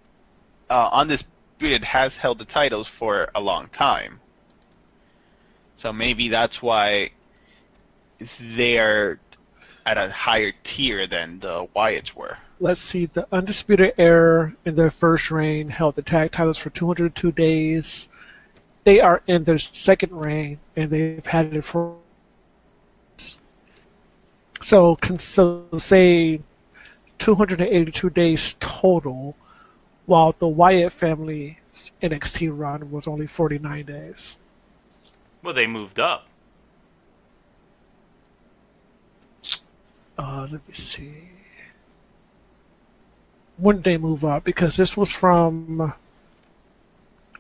Speaker 5: Undisputed has held the titles for a long time. So maybe that's why they're at a higher tier than the Wyatts were.
Speaker 4: Let's see. The Undisputed Era in their first reign held the tag titles for 202 days. They are in their second reign, and they've had it for. So say 282 days total, while the Wyatt family's NXT run was only 49 days.
Speaker 3: Well, they moved up.
Speaker 4: Let me see. When did they move up? Because this was from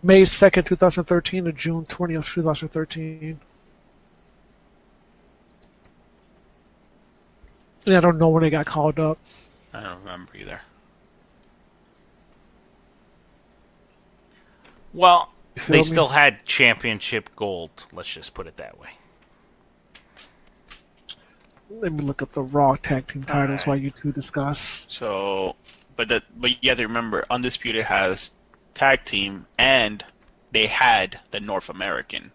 Speaker 4: May 2nd, 2013 to June 20th, 2013. And I don't know when they got called up.
Speaker 5: I don't remember either.
Speaker 3: Well,
Speaker 4: feel
Speaker 3: they
Speaker 4: me?
Speaker 3: still had championship gold. Let's just put it that way.
Speaker 4: Let me look up the Raw tag team titles
Speaker 5: Alright.
Speaker 4: while you two discuss.
Speaker 5: So, but you have to remember, Undisputed has tag team, and they had the North American.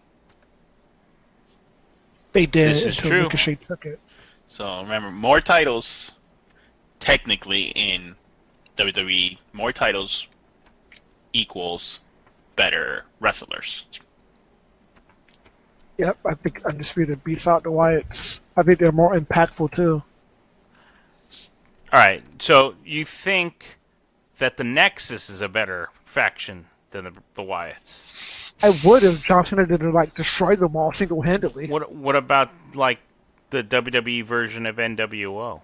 Speaker 4: They did
Speaker 3: This is
Speaker 4: until
Speaker 3: true.
Speaker 4: Ricochet took it.
Speaker 5: So remember, more titles, technically in WWE, more titles equals better wrestlers.
Speaker 4: Yep, I think Undisputed beats out the Wyatts. I think they're more impactful too.
Speaker 3: All right. So you think that the Nexus is a better faction than the Wyatts?
Speaker 4: I would if John Cena didn't destroy them all single-handedly.
Speaker 3: What about like the WWE version of NWO?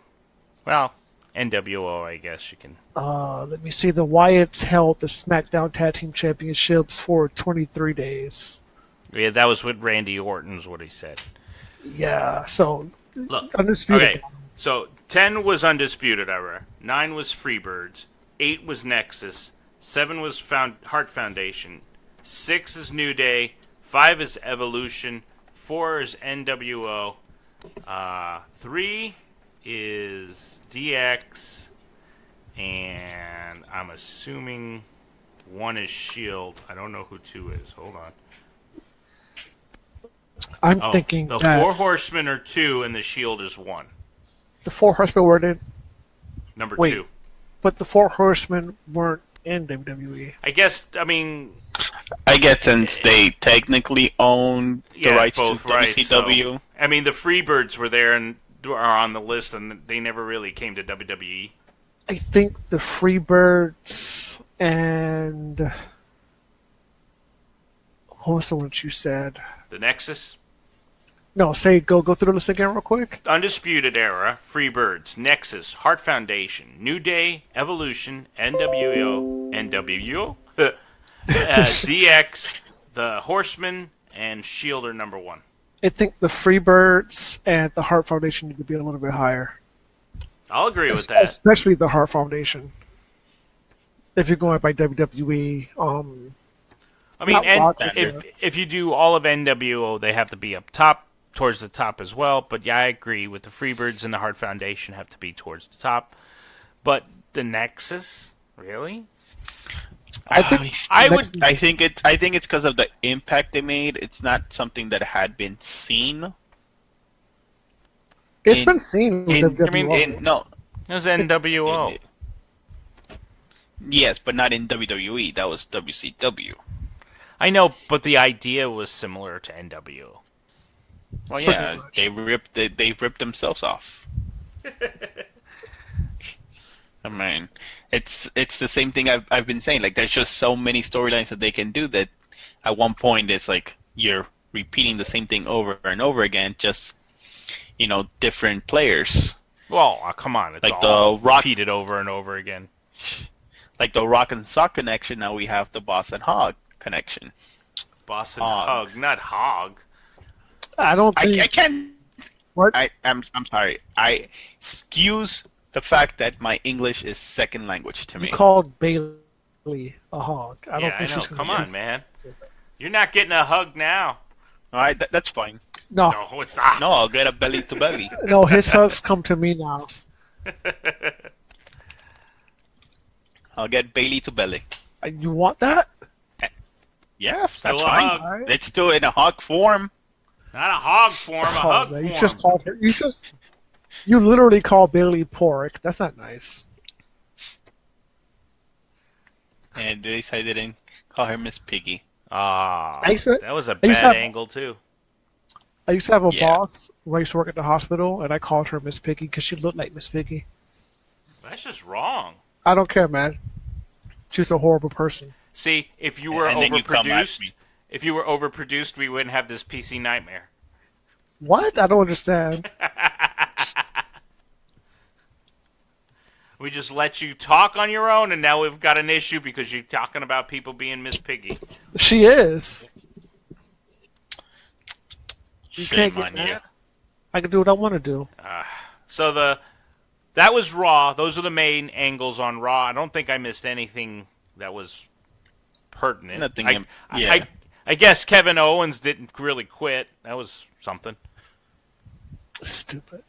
Speaker 3: Well, NWO, I guess you can.
Speaker 4: Let me see. The Wyatts held the SmackDown Tag Team Championships for 23 days.
Speaker 3: Yeah, that was what Randy Orton's what he said.
Speaker 4: Yeah, so
Speaker 3: Look,
Speaker 4: Undisputed.
Speaker 3: okay. So 10 was Undisputed Era, 9 was Freebirds, 8 was Nexus, 7 was Heart Foundation, 6 is New Day, 5 is Evolution, 4 is NWO, 3 is DX, and I'm assuming one is Shield. I don't know who 2 is. Hold on.
Speaker 4: I'm thinking
Speaker 3: the
Speaker 4: that
Speaker 3: 4 Horsemen are 2, and the Shield is 1.
Speaker 4: the 4 Horsemen were in,
Speaker 3: Number
Speaker 4: Wait.
Speaker 3: 2.
Speaker 4: but the 4 Horsemen weren't in WWE.
Speaker 3: I guess. I mean,
Speaker 5: since they technically own the rights to
Speaker 3: both rights.
Speaker 5: WCW.
Speaker 3: So, I mean, the Freebirds were there and are on the list, and they never really came to WWE.
Speaker 4: I think the Freebirds and what was the one that you said?
Speaker 3: The Nexus.
Speaker 4: No, go through the list again real quick.
Speaker 3: Undisputed Era, Freebirds, Nexus, Heart Foundation, New Day, Evolution, NWO, DX, the Horsemen, and Shield are number 1.
Speaker 4: I think the Freebirds and the Heart Foundation need to be a little bit higher.
Speaker 3: I'll agree with that.
Speaker 4: Especially the Heart Foundation. If you're going by WWE,
Speaker 3: I mean,
Speaker 4: Not Rock,
Speaker 3: if you do all of NWO, they have to be up top, towards the top as well. But yeah, I agree with the Freebirds and the Heart Foundation have to be towards the top. But the Nexus, really?
Speaker 5: I think it's because of the impact they made. It's not something that had been seen.
Speaker 4: it's been seen with WWE.
Speaker 3: I mean,
Speaker 5: No.
Speaker 3: It was NWO.
Speaker 5: Yes, but not in WWE. That was WCW.
Speaker 3: I know, but the idea was similar to NWO.
Speaker 5: Well, yeah, they ripped themselves off. I mean, it's the same thing I've been saying. Like, there's just so many storylines that they can do that at one point it's like you're repeating the same thing over and over again, just different players.
Speaker 3: Well, come on, it's
Speaker 5: Like
Speaker 3: all
Speaker 5: the Rock-
Speaker 3: repeated over and over again.
Speaker 5: Like the Rock and Sock connection, now we have the Boss and Hog connection.
Speaker 3: Boss and Hug, not Hog.
Speaker 4: I don't think.
Speaker 5: I can't.
Speaker 4: What?
Speaker 5: I'm sorry. I excuse the fact that my English is second language to me.
Speaker 4: You called Bailey a hog. I don't
Speaker 3: Yeah, I
Speaker 4: think
Speaker 3: know.
Speaker 4: she's gonna
Speaker 3: Come
Speaker 4: be-
Speaker 3: on, man. You're not getting a hug now.
Speaker 5: All right, that's fine.
Speaker 4: No,
Speaker 3: No, it's not.
Speaker 5: No, I'll get a belly to belly.
Speaker 4: no, his hugs come to me now.
Speaker 5: I'll get Bailey to belly.
Speaker 4: You want that?
Speaker 5: Yeah,
Speaker 3: Still
Speaker 5: that's
Speaker 3: a
Speaker 5: fine.
Speaker 3: hug.
Speaker 4: Alright.
Speaker 5: It's still in a hog form.
Speaker 3: Not a hog form, a
Speaker 4: Oh,
Speaker 3: hug
Speaker 4: man,
Speaker 3: form.
Speaker 4: you just called her. You literally called Bailey pork. That's not nice.
Speaker 5: And at least I didn't call her Miss Piggy.
Speaker 3: Ah,
Speaker 4: I used to-
Speaker 3: that was a
Speaker 4: I used to
Speaker 3: bad
Speaker 4: have-
Speaker 3: angle, too.
Speaker 4: I used to have a
Speaker 5: Yeah.
Speaker 4: boss when I used to work at the hospital, and I called her Miss Piggy because she looked like Miss Piggy.
Speaker 3: That's just wrong.
Speaker 4: I don't care, man. She's a horrible person.
Speaker 3: See, if you were
Speaker 5: And then you come at
Speaker 3: overproduced,
Speaker 5: me.
Speaker 3: we wouldn't have this PC nightmare.
Speaker 4: What? I don't understand.
Speaker 3: We just let you talk on your own, and now we've got an issue because you're talking about people being Miss Piggy.
Speaker 4: She is. You
Speaker 5: Shame
Speaker 4: can't get
Speaker 5: on
Speaker 4: mad.
Speaker 5: you.
Speaker 4: I can do what I want to do.
Speaker 3: So that was Raw. Those are the main angles on Raw. I don't think I missed anything that was pertinent.
Speaker 5: Nothing. Yeah.
Speaker 3: I guess Kevin Owens didn't really quit. That was something.
Speaker 4: Stupid.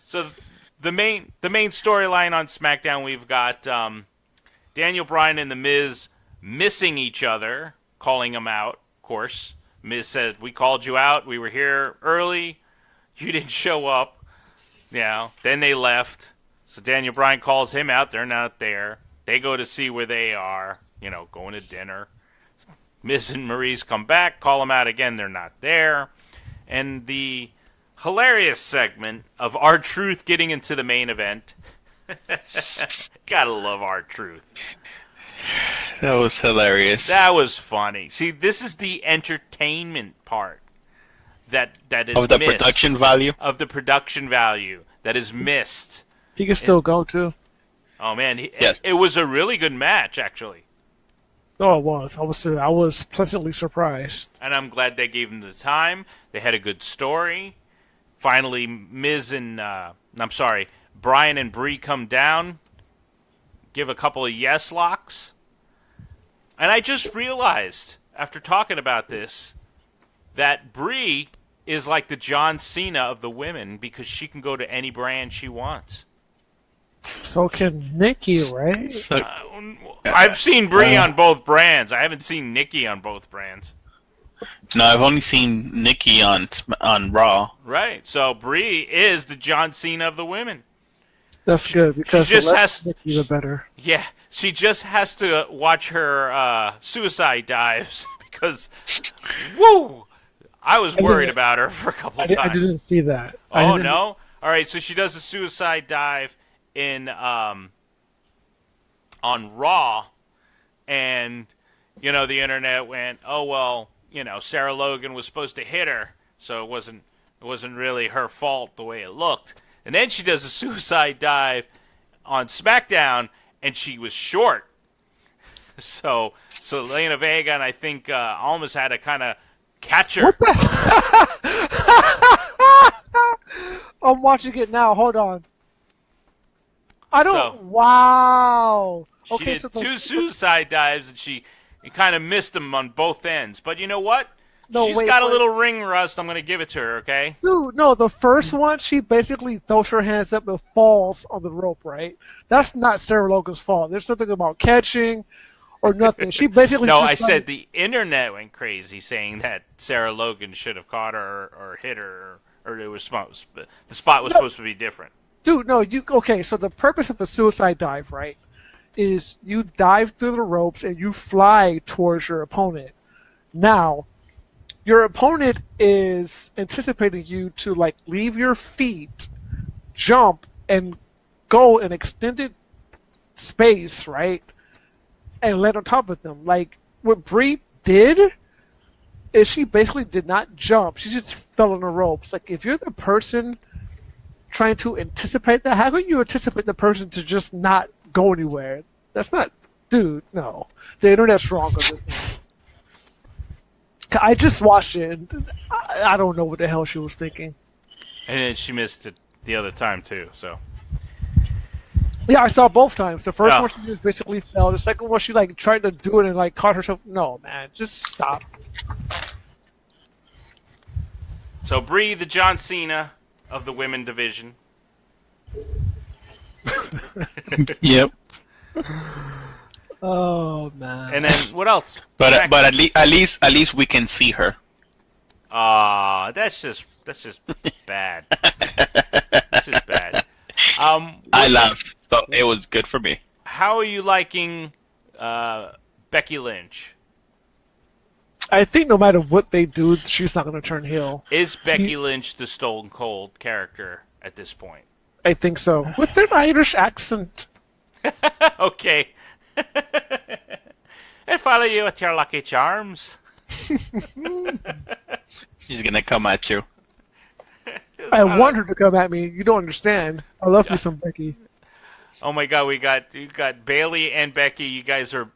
Speaker 3: So the main storyline on SmackDown, we've got Daniel Bryan and The Miz missing each other, calling him out, of course. Miz said, "We called you out. We were here early. You didn't show up." Then they left. So Daniel Bryan calls him out. They're not there. They go to see where they are, going to dinner. Miz and Maurice come back, call them out again. They're not there. And the hilarious segment of R-Truth getting into the main event. Gotta love R-Truth.
Speaker 5: That was hilarious.
Speaker 3: That was funny. See, this is the entertainment part that is
Speaker 5: of the
Speaker 3: missed.
Speaker 5: production value.
Speaker 3: Of the production value that is missed.
Speaker 4: He can still go, too.
Speaker 3: Oh, man.
Speaker 5: Yes.
Speaker 3: It was a really good match, actually.
Speaker 4: Oh, it was. I was pleasantly surprised.
Speaker 3: And I'm glad they gave him the time. They had a good story. Finally, Brian and Bree come down, give a couple of yes locks. And I just realized, after talking about this, that Bree is like the John Cena of the women because she can go to any brand she wants.
Speaker 4: So can Nikki, right?
Speaker 5: So,
Speaker 3: I've seen Brie on both brands. I haven't seen Nikki on both brands.
Speaker 5: no, I've only seen Nikki on Raw.
Speaker 3: Right. So Brie is the John Cena of the women.
Speaker 4: That's good because
Speaker 3: just
Speaker 4: the
Speaker 3: has-
Speaker 4: less Nikki, the better.
Speaker 3: Yeah, she just has to watch her suicide dives because, woo! I was worried about her for a couple times.
Speaker 4: I didn't see that.
Speaker 3: Oh no! All right, so she does a suicide dive in on Raw, and the internet went, oh well, Sarah Logan was supposed to hit her, so it wasn't really her fault the way it looked. And then she does a suicide dive on Smackdown, and she was short. So Lena Vega, and I think almost had to kind of catch her.
Speaker 4: I'm watching it now. Hold on. I don't.
Speaker 3: So-
Speaker 4: Wow.
Speaker 3: She
Speaker 4: Okay,
Speaker 3: did
Speaker 4: so
Speaker 3: two suicide dives, and she kind of missed them on both ends. But you know what?
Speaker 4: No,
Speaker 3: She's
Speaker 4: wait,
Speaker 3: got a
Speaker 4: wait.
Speaker 3: little ring rust. I'm going to give it to her, okay?
Speaker 4: Dude, no, the first one, she basically throws her hands up and falls on the rope, right? That's not Sarah Logan's fault. There's something about catching or nothing. She basically
Speaker 3: No,
Speaker 4: just
Speaker 3: I said the internet went crazy saying that Sarah Logan should have caught her or hit her, or it was the spot was supposed to be different.
Speaker 4: Dude, no, okay, so the purpose of a suicide dive, right, is you dive through the ropes and you fly towards your opponent. Now, your opponent is anticipating you to, like, leave your feet, jump, and go an extended space, right, and land on top of them. Like, what Brie did is she basically did not jump. She just fell on the ropes. Like, if you're the person trying to anticipate that, how can you anticipate the person to just not go anywhere? That's not, dude, no. The internet's wrong on this. I just watched it, and I don't know what the hell she was thinking.
Speaker 3: And then she missed it the other time, too, so.
Speaker 4: Yeah, I saw both times. The first
Speaker 3: Oh.
Speaker 4: one, she just basically fell. The second one, she, like, tried to do it and, like, caught herself. No, man, just stop.
Speaker 3: So Brie, the John Cena of the women division.
Speaker 5: Yep.
Speaker 4: Oh, man.
Speaker 3: And then what else?
Speaker 5: But
Speaker 3: Smack-
Speaker 5: but at least we can see her.
Speaker 3: That's just bad. That's just bad.
Speaker 5: I laughed, so it was good for me.
Speaker 3: How are you liking Becky Lynch?
Speaker 4: I think no matter what they do, she's not going to turn heel.
Speaker 3: Is Becky Lynch the Stone Cold character at this point?
Speaker 4: I think so. With an Irish accent.
Speaker 3: Okay. I follow you with your lucky charms.
Speaker 5: She's gonna come at you.
Speaker 4: I want her to come at me. You don't understand. I love you some Becky.
Speaker 3: Oh my God, you got Bailey and Becky. You guys are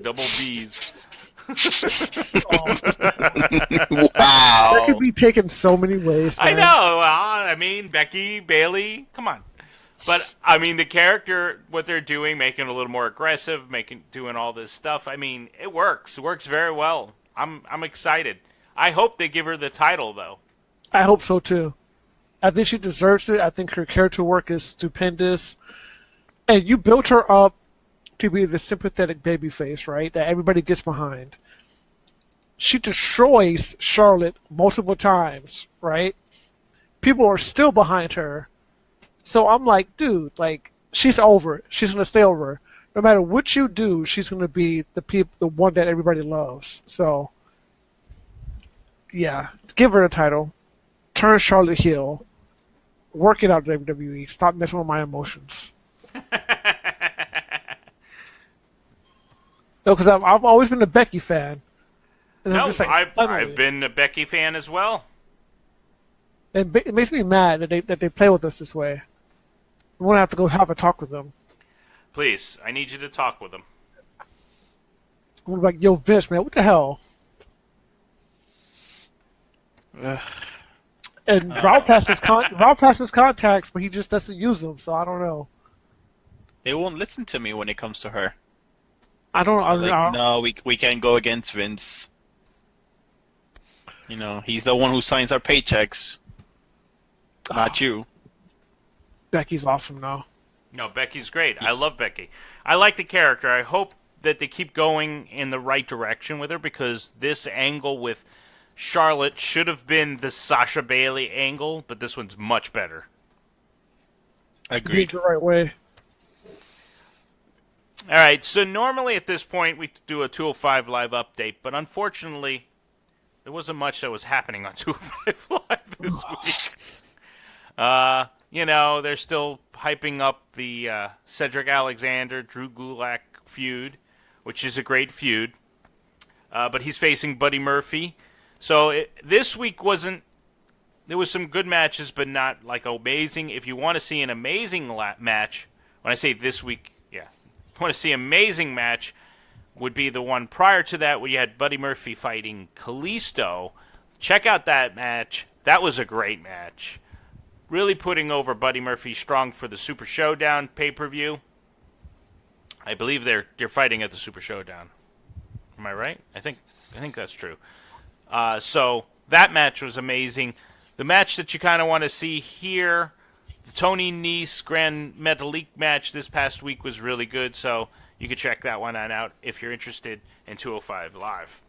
Speaker 3: double B's.
Speaker 5: Wow.
Speaker 4: That could be taken so many ways.
Speaker 3: I
Speaker 4: man.
Speaker 3: know. I mean, Becky, Bailey, come on. But I mean, the character, what they're doing, making it a little more aggressive, doing all this stuff. I mean, it works. It works very well. I'm excited. I hope they give her the title though.
Speaker 4: I hope so too. I think she deserves it. I think her character work is stupendous. And you built her up to be the sympathetic babyface, right? That everybody gets behind. She destroys Charlotte multiple times, right? People are still behind her. So I'm like, dude, like, she's over. She's gonna stay over. No matter what you do, she's gonna be the one that everybody loves. So, yeah, give her the title. Turn Charlotte heel. Work it out, WWE. Stop messing with my emotions. No, because I've always been a Becky fan. And I'm
Speaker 3: No,
Speaker 4: just like,
Speaker 3: I've
Speaker 4: finally.
Speaker 3: been a Becky fan as well.
Speaker 4: It makes me mad that they play with us this way. I'm gonna have to go have a talk with them.
Speaker 3: Please, I need you to talk with them.
Speaker 4: I'm gonna be like, yo, Vince, man, what the hell? And Raw passes contacts, but he just doesn't use them. So I don't know.
Speaker 5: They won't listen to me when it comes to her.
Speaker 4: I don't.
Speaker 5: Like, no, we can't go against Vince. You know, he's the one who signs our paychecks, not you.
Speaker 4: Becky's awesome now.
Speaker 3: No, Becky's great. I love Becky. I like the character. I hope that they keep going in the right direction with her, because this angle with Charlotte should have been the Sasha Bailey angle, but this one's much better.
Speaker 5: Agreed.
Speaker 4: The right way.
Speaker 3: All right, so normally at this point we do a 205 Live update, but unfortunately there wasn't much that was happening on 205 Live this week. They're still hyping up the Cedric Alexander, Drew Gulak feud, which is a great feud. But he's facing Buddy Murphy. So this week wasn't... There was some good matches, but not like amazing. If you want to see an amazing match, when I say this week, want to see an amazing match, would be the one prior to that where you had Buddy Murphy fighting Kalisto. Check out that match. That was a great match. Really putting over Buddy Murphy strong for the Super Showdown pay-per-view. I believe they're fighting at the Super Showdown. Am I right? I think that's true. So that match was amazing. The match that you kind of want to see here, the Tony Nese Grand Metalik match this past week was really good, so you can check that one out if you're interested in 205 Live.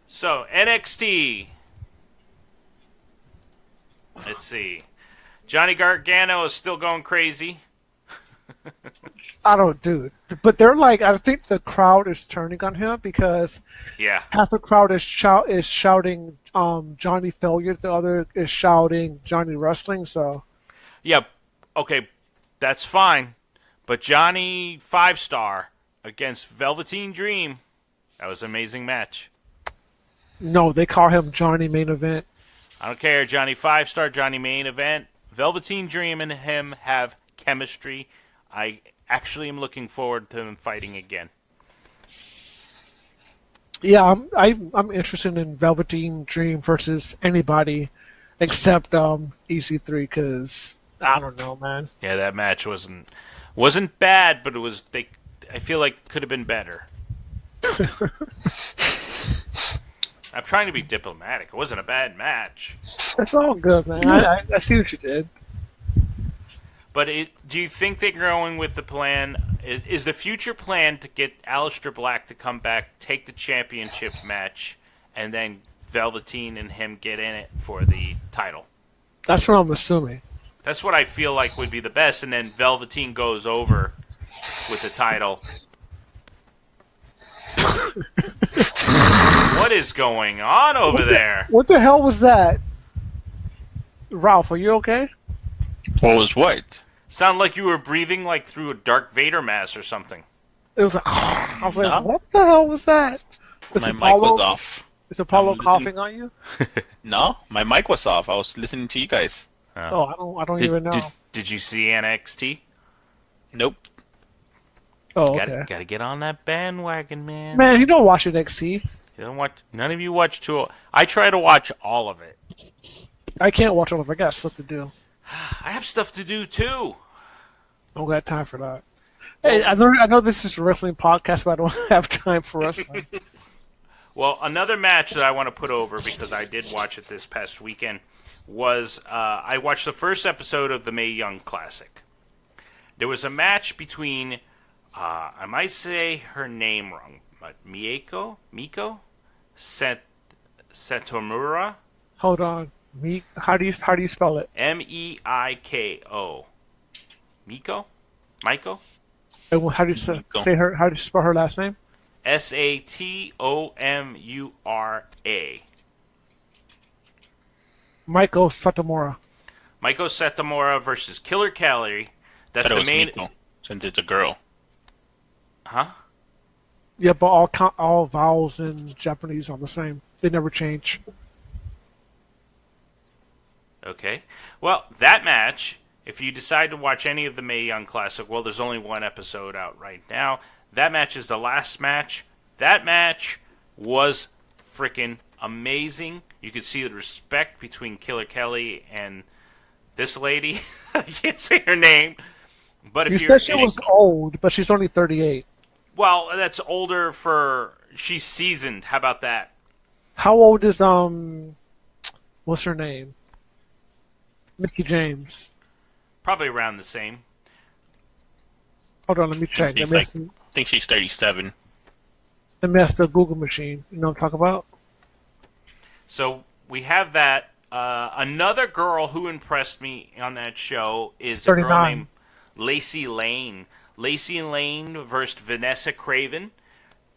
Speaker 3: So, NXT. Let's see. Johnny Gargano is still going crazy.
Speaker 4: I don't do it. But they're like, I think the crowd is turning on him because half the crowd is shouting Johnny Failure, the other is shouting Johnny Wrestling, so...
Speaker 3: Yeah, okay, that's fine. But Johnny 5-star against Velveteen Dream, that was an amazing match.
Speaker 4: No, they call him Johnny Main Event.
Speaker 3: I don't care, Johnny 5-star, Johnny Main Event. Velveteen Dream and him have chemistry. I actually am looking forward to them fighting again.
Speaker 4: Yeah, I'm interested in Velveteen Dream versus anybody except EC3 because... I don't know, man.
Speaker 3: Yeah, that match wasn't bad, but I feel like could have been better. I'm trying to be diplomatic. It wasn't a bad match.
Speaker 4: That's all good, man. I see what you did.
Speaker 3: But do you think they're going with the plan? Is the future plan to get Aleister Black to come back, take the championship match, and then Velveteen and him get in it for the title?
Speaker 4: That's what I'm assuming.
Speaker 3: That's what I feel like would be the best, and then Velveteen goes over with the title. What is going on over there?
Speaker 4: What the hell was that? Ralph, are you okay?
Speaker 5: What was what?
Speaker 3: Sounded like you were breathing like through a Darth Vader mask or something.
Speaker 4: It was like, I was like, what the hell was that?
Speaker 5: My mic was off.
Speaker 4: Is Apollo coughing on you?
Speaker 5: No, my mic was off. I was listening to you guys.
Speaker 4: I don't even know.
Speaker 3: Did you see NXT?
Speaker 5: Nope.
Speaker 4: Oh, okay.
Speaker 3: Gotta get on that bandwagon, man.
Speaker 4: Man, you don't watch NXT.
Speaker 3: You don't watch. None of you watch I try to watch all of it.
Speaker 4: I can't watch all of it. I got stuff to do.
Speaker 3: I have stuff to do too.
Speaker 4: I don't got time for that. Hey, I know this is a wrestling podcast, but I don't have time for wrestling.
Speaker 3: Well, another match that I want to put over because I did watch it this past weekend was I watched the first episode of the Mae Young Classic. There was a match between, I might say her name wrong, but Miko Setomura.
Speaker 4: Hold on, how do you spell it?
Speaker 3: Meiko. Miko.
Speaker 4: And how do you say her? How do you spell her last name?
Speaker 3: Satomura.
Speaker 4: Michael Satomura.
Speaker 3: Michael Satomura versus Killer Kelly. That's the main.
Speaker 5: Miko, since it's a girl.
Speaker 3: Huh?
Speaker 4: Yeah, but all vowels in Japanese are the same. They never change.
Speaker 3: Okay. Well, that match, if you decide to watch any of the Mae Young Classic, well, there's only one episode out right now. That match is the last match. That match was freaking amazing. You could see the respect between Killer Kelly and this lady. I can't say her name. But if
Speaker 4: you said she was old, but she's only 38.
Speaker 3: Well, that's older for... She's seasoned. How about that?
Speaker 4: How old is, what's her name? Mickey James.
Speaker 3: Probably around the same.
Speaker 4: Hold on, let me check.
Speaker 5: She's
Speaker 4: Let
Speaker 5: I think she's 37.
Speaker 4: me ask the Google machine. You know what I'm talking about?
Speaker 3: So we have that. Another girl who impressed me on that show is a girl
Speaker 4: 39.
Speaker 3: named Lacey Lane. Lacey Lane versus Vanessa Craven.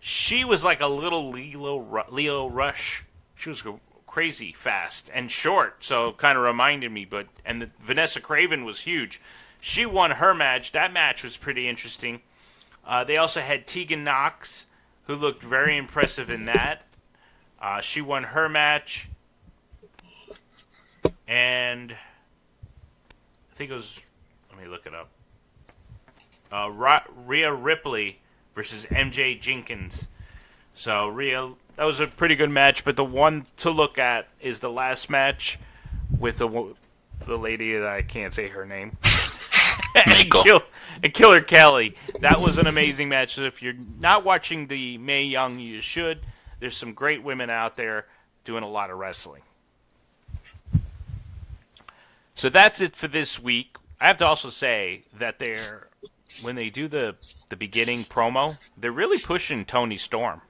Speaker 3: She was like a little Leo Rush. She was crazy fast and short, so it kind of reminded me. And Vanessa Craven was huge. She won her match. That match was pretty interesting. They also had Tegan Knox, who looked very impressive in that. She won her match. And I think it was, let me look it up. Rhea Ripley versus MJ Jenkins. So Rhea, that was a pretty good match, but the one to look at is the last match with the lady that I can't say her name. and Killer Kelly. That was an amazing match. So if you're not watching the Mae Young, you should. There's some great women out there doing a lot of wrestling. So that's it for this week. I have to also say that when they do the beginning promo, they're really pushing Toni Storm.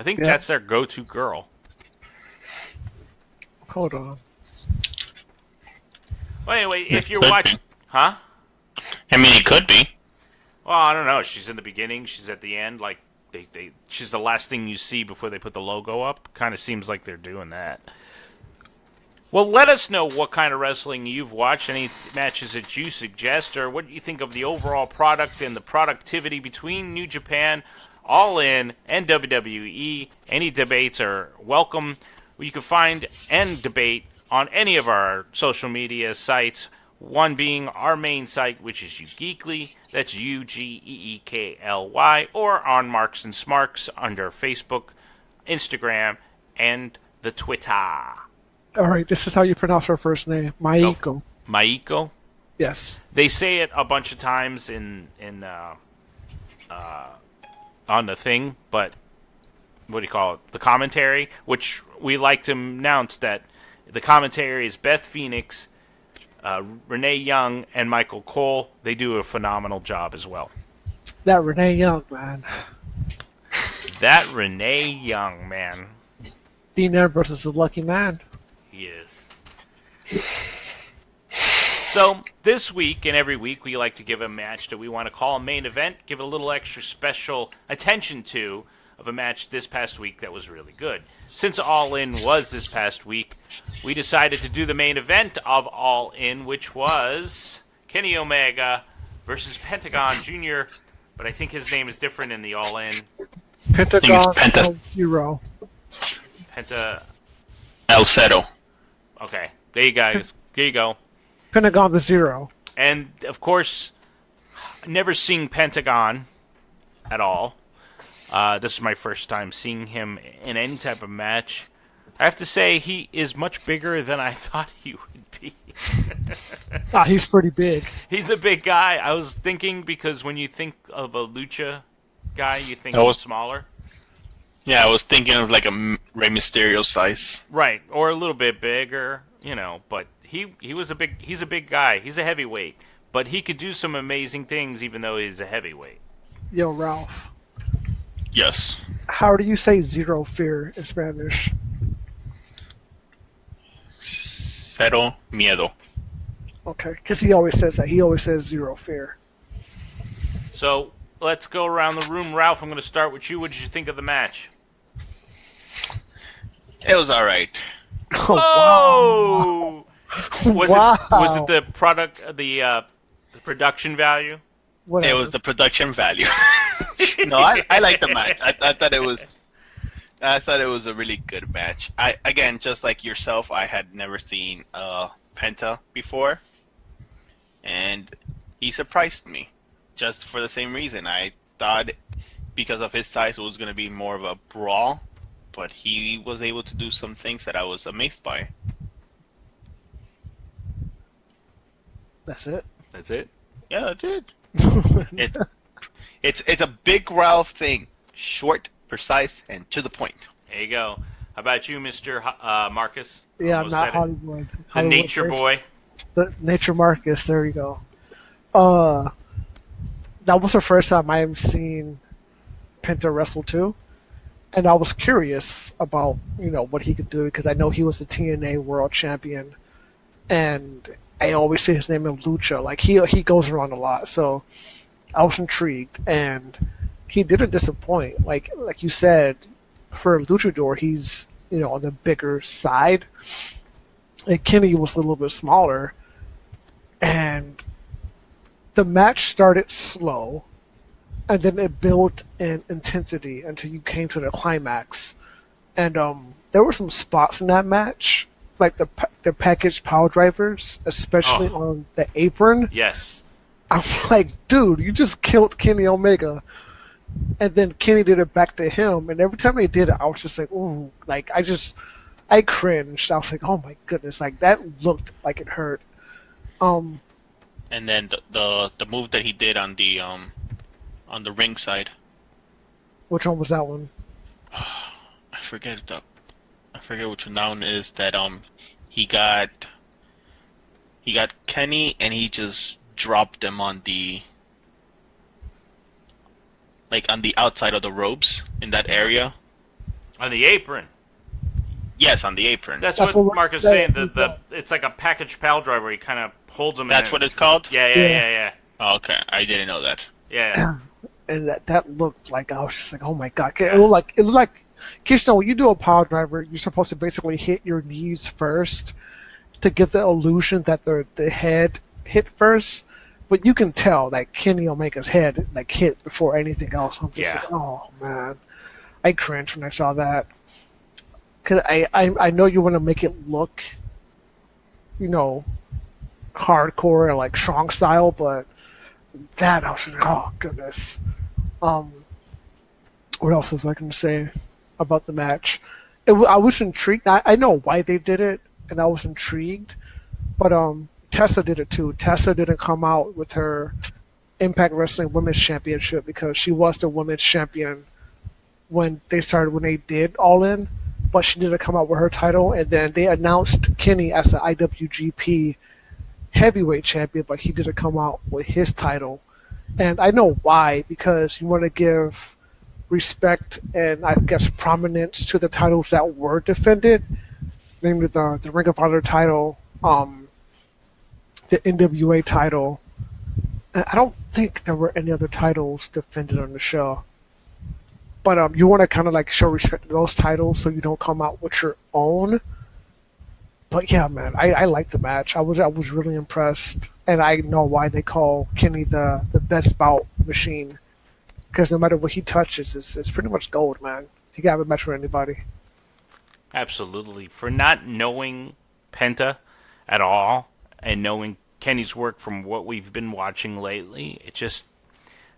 Speaker 3: I think that's their go-to girl.
Speaker 4: Hold on.
Speaker 3: Well, anyway, if you're watching... Huh?
Speaker 5: I mean, it could be.
Speaker 3: Well, I don't know. She's in the beginning. She's at the end. Like, she's the last thing you see before they put the logo up. Kind of seems like they're doing that. Well, let us know what kind of wrestling you've watched, any matches that you suggest, or what you think of the overall product and the productivity between New Japan, All In, and WWE. Any debates are welcome. You can find and debate on any of our social media sites, one being our main site, which is YouGeekly. That's UGEEKLY, or on Marks and Smarks under Facebook, Instagram, and the Twitter.
Speaker 4: All right, this is how you pronounce her first name. Maiko.
Speaker 3: Maiko?
Speaker 4: Yes.
Speaker 3: They say it a bunch of times on the thing, but what do you call it? The commentary, which we like to announce that the commentary is Beth Phoenix, Renee Young, and Michael Cole. They do a phenomenal job as well.
Speaker 4: That Renee Young, man.
Speaker 3: That Renee Young, man.
Speaker 4: Dean Ambrose is a lucky man.
Speaker 3: He is. So, this week and every week, we like to give a match that we want to call a main event, give it a little extra special attention to, of a match this past week that was really good. Since All In was this past week, we decided to do the main event of All In, which was Kenny Omega versus Pentagon Jr., but I think his name is different in the All In.
Speaker 4: Pentagon El Zero.
Speaker 3: Penta
Speaker 5: El Zero.
Speaker 3: Okay, there you guys. There you go.
Speaker 4: Pentagon the Zero.
Speaker 3: And, of course, never seen Pentagon at all. This is my first time seeing him in any type of match. I have to say, he is much bigger than I thought he would be.
Speaker 4: He's pretty big.
Speaker 3: He's a big guy. I was thinking, because when you think of a lucha guy, you think he's smaller.
Speaker 5: Yeah, I was thinking of like a Rey Mysterio size.
Speaker 3: Right, or a little bit bigger, but he's a big guy. He's a heavyweight. But he could do some amazing things even though he's a heavyweight.
Speaker 4: Yo, Ralph.
Speaker 5: Yes.
Speaker 4: How do you say zero fear in Spanish?
Speaker 5: Cero miedo.
Speaker 4: Okay, because he always says that. He always says zero fear.
Speaker 3: So, let's go around the room. Ralph, I'm going to start with you. What did you think of the match?
Speaker 5: It was alright.
Speaker 3: Oh! Wow. Was it the production value?
Speaker 4: Whatever.
Speaker 5: It was the production value. No, I liked the match. I thought it was a really good match. Again, just like yourself, I had never seen Penta before, and he surprised me. Just for the same reason, I thought because of his size it was going to be more of a brawl, but he was able to do some things that I was amazed by.
Speaker 4: That's it?
Speaker 3: That's it?
Speaker 5: Yeah, that's it. It's a big Ralph thing. Short, precise, and to the point.
Speaker 3: There you go. How about you, Mr. Marcus?
Speaker 4: Yeah, I'm
Speaker 3: Almost
Speaker 4: not
Speaker 3: said it.
Speaker 4: Hollywood.
Speaker 3: The nature boy.
Speaker 4: The Nature Marcus, there you go. That was the first time I have seen Penta wrestle too, and I was curious about what he could do because I know he was the TNA World Champion, and I always see his name in Lucha. Like he goes around a lot, so I was intrigued, and he didn't disappoint. Like you said, for a luchador, he's on the bigger side. And Kenny was a little bit smaller, and the match started slow, and then it built in intensity until you came to the climax. And there were some spots in that match, like the package power drivers, especially on the apron.
Speaker 3: Yes.
Speaker 4: I'm like, dude, you just killed Kenny Omega. And then Kenny did it back to him, and every time they did it, I was just like, ooh, like I cringed. I was like, oh my goodness, like that looked like it hurt.
Speaker 5: And then the move that he did on the ring side.
Speaker 4: Which one was that one?
Speaker 5: I forget which one that one is. That he got Kenny and he just dropped him on the outside of the ropes in that area.
Speaker 3: On the apron.
Speaker 5: Yes, on the apron.
Speaker 3: That's what Mark is saying. It's like a package pal driver. He kind of holds them.
Speaker 5: That's what it's called.
Speaker 3: Yeah.
Speaker 5: Oh, okay, I didn't know that.
Speaker 3: Yeah.
Speaker 4: And that looked like I was just like, oh my god! It looked like Kishno, when you do a power driver, you're supposed to basically hit your knees first to get the illusion that the head hit first. But you can tell that Kenny Omega's head hit before anything else. I'm just like, oh man, I cringed when I saw that. Cause I know you want to make it look, hardcore and strong style, but that I was just like, oh goodness. What else was I going to say about the match? I was intrigued. I know why they did it, and I was intrigued, but Tessa did it too. Tessa didn't come out with her Impact Wrestling Women's Championship because she was the women's champion when they did All In, but she didn't come out with her title, and then they announced Kenny as the IWGP Heavyweight Champion, but he didn't come out with his title. And I know why, because you want to give respect and I guess prominence to the titles that were defended, namely the Ring of Honor title, the NWA title. And I don't think there were any other titles defended on the show. But you want to kind of show respect to those titles so you don't come out with your own. But yeah, man, I liked the match. I was really impressed, and I know why they call Kenny the best bout machine, because no matter what he touches, it's pretty much gold, man. He can have a match with anybody.
Speaker 3: Absolutely. For not knowing Penta at all and knowing Kenny's work from what we've been watching lately,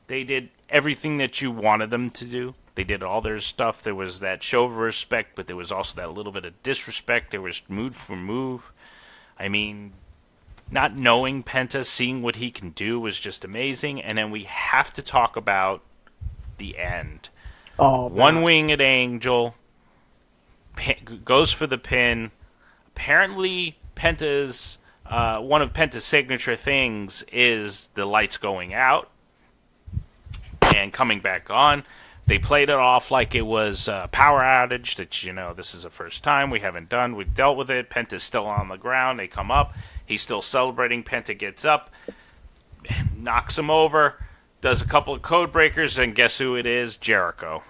Speaker 3: they did everything that you wanted them to do. They did all their stuff. There was that show of respect, but there was also that little bit of disrespect. There was move for move. I mean, not knowing Penta, seeing what he can do was just amazing. And then we have to talk about the end.
Speaker 4: Oh, man.
Speaker 3: One-winged angel goes for the pin. Apparently, Penta's one of Penta's signature things is the lights going out and coming back on. They played it off like it was a power outage, that, this is the first time we've dealt with it. Penta's still on the ground. They come up. He's still celebrating. Penta gets up, knocks him over, does a couple of code breakers, and guess who it is? Jericho.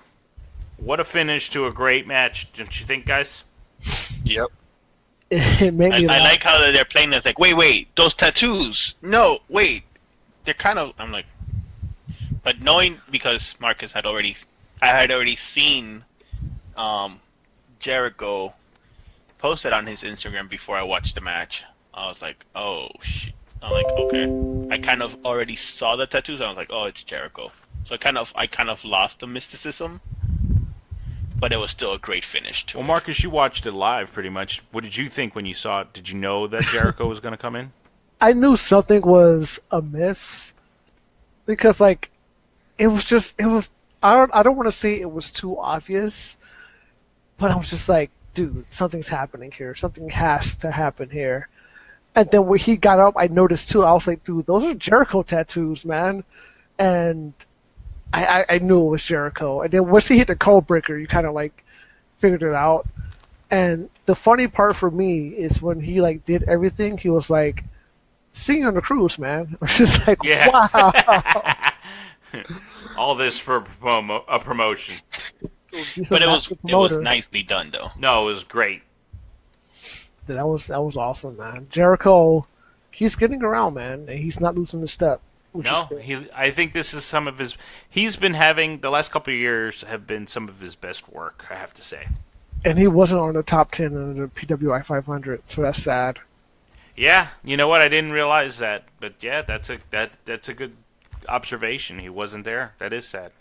Speaker 3: What a finish to a great match, don't you think, guys?
Speaker 5: Yep.
Speaker 4: It made me
Speaker 5: I like how they're playing this, wait, those tattoos. No, wait. They're kind of, I'm like, but knowing, because Marcus I had already seen Jericho posted on his Instagram before I watched the match. I was like, oh shit. I'm like, okay. I kind of already saw the tattoos. I was like, oh, it's Jericho. So I kind of lost the mysticism, but it was still a great finish too.
Speaker 3: Well, Marcus, you watched it live pretty much. What did you think when you saw it? Did you know that Jericho was going to come in?
Speaker 4: I knew something was amiss because it was I don't want to say it was too obvious, but I was just like, dude, something's happening here. Something has to happen here. And then when he got up, I noticed too. I was like, dude, those are Jericho tattoos, man. And I knew it was Jericho. And then once he hit the code breaker, you kind of like figured it out. And the funny part for me is when he like did everything, he was like, "Singing on the cruise, man." I was just like, wow.
Speaker 3: All this for a promotion.
Speaker 5: But it was nicely done, though.
Speaker 3: No, it was great.
Speaker 4: That was awesome, man. Jericho, he's getting around, man, and he's not losing the step.
Speaker 3: No, I think this is some of his. He's been having the last couple of years have been some of his best work, I have to say.
Speaker 4: And he wasn't on the top 10 in the PWI 500, so that's sad.
Speaker 3: Yeah, you know what? I didn't realize that, but yeah, that's a good observation. He wasn't there. That is sad.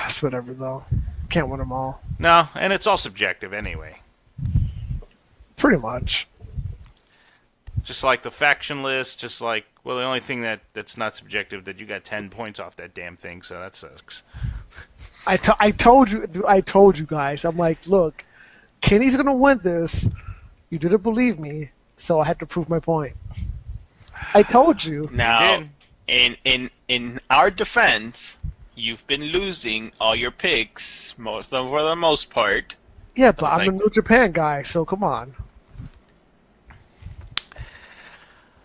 Speaker 4: It's whatever, though. Can't win them all.
Speaker 3: No, and it's all subjective anyway.
Speaker 4: Pretty much.
Speaker 3: Just like the faction list, just like, well, the only thing that's not subjective that you got 10 points off that damn thing, so that sucks.
Speaker 4: I told you guys. I'm like, look, Kenny's gonna win this. You didn't believe me, so I had to prove my point. I told you.
Speaker 5: Now, in our defense, you've been losing all your picks for the most part.
Speaker 4: Yeah, but I'm a New Japan guy, so come on.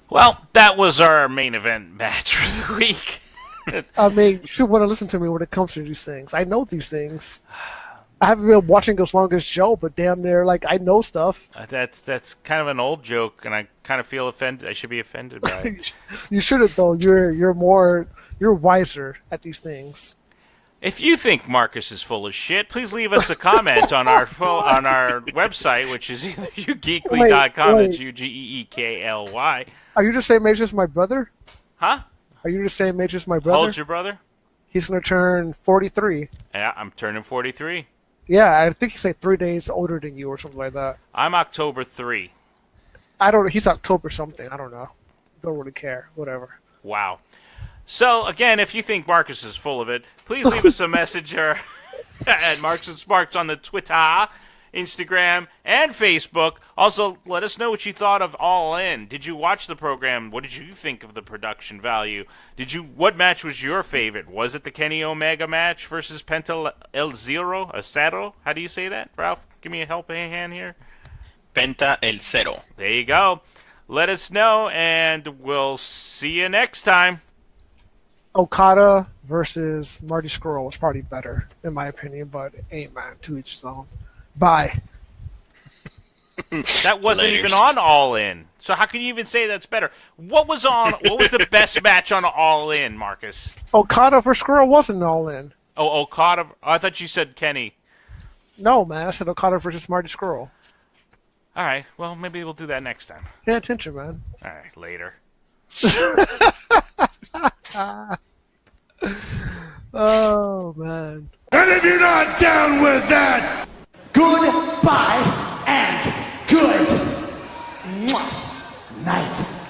Speaker 3: Well, that was our main event match for the week.
Speaker 4: I mean, you should want to listen to me when it comes to these things. I know these things. I haven't been watching as long as Joe, but damn near, like, I know stuff.
Speaker 3: That's kind of an old joke, and I kind of feel offended. I should be offended by it.
Speaker 4: You shouldn't, though. You're wiser at these things.
Speaker 3: If you think Marcus is full of shit, please leave us a comment on our website, which is either ugeekly.com, that's UGEEKLY.
Speaker 4: Are you just saying Major's my brother?
Speaker 3: Huh?
Speaker 4: Are you just saying Major's my brother?
Speaker 3: Hold your brother?
Speaker 4: He's going to turn 43.
Speaker 3: Yeah, I'm turning 43.
Speaker 4: Yeah, I think he's like 3 days older than you or something like that.
Speaker 3: I'm October 3.
Speaker 4: I don't know. He's October something. I don't know. Don't really care. Whatever.
Speaker 3: Wow. So, again, if you think Marcus is full of it, please leave us a message at Marks and Smarks on the Twitter, Instagram, and Facebook. Also, let us know what you thought of All In. Did you watch the program? What did you think of the production value? What match was your favorite? Was it the Kenny Omega match versus Penta El Zero? How do you say that, Ralph? Give me a helping hand here.
Speaker 5: Penta El Zero.
Speaker 3: There you go. Let us know, and we'll see you next time.
Speaker 4: Okada versus Marty Scurll was probably better, in my opinion, but hey, man, to each his own. Bye.
Speaker 3: That wasn't even on All In. So how can you even say that's better? What was the best match on All In, Marcus?
Speaker 4: Okada versus Scurll wasn't All In.
Speaker 3: Oh, Okada. I thought you said Kenny.
Speaker 4: No, man. I said Okada versus Marty Scurll.
Speaker 3: All right. Well, maybe we'll do that next time.
Speaker 4: Pay attention, man.
Speaker 3: All right. Later.
Speaker 4: Oh, man.
Speaker 1: And if you're not down with that,
Speaker 7: Goodbye and good night.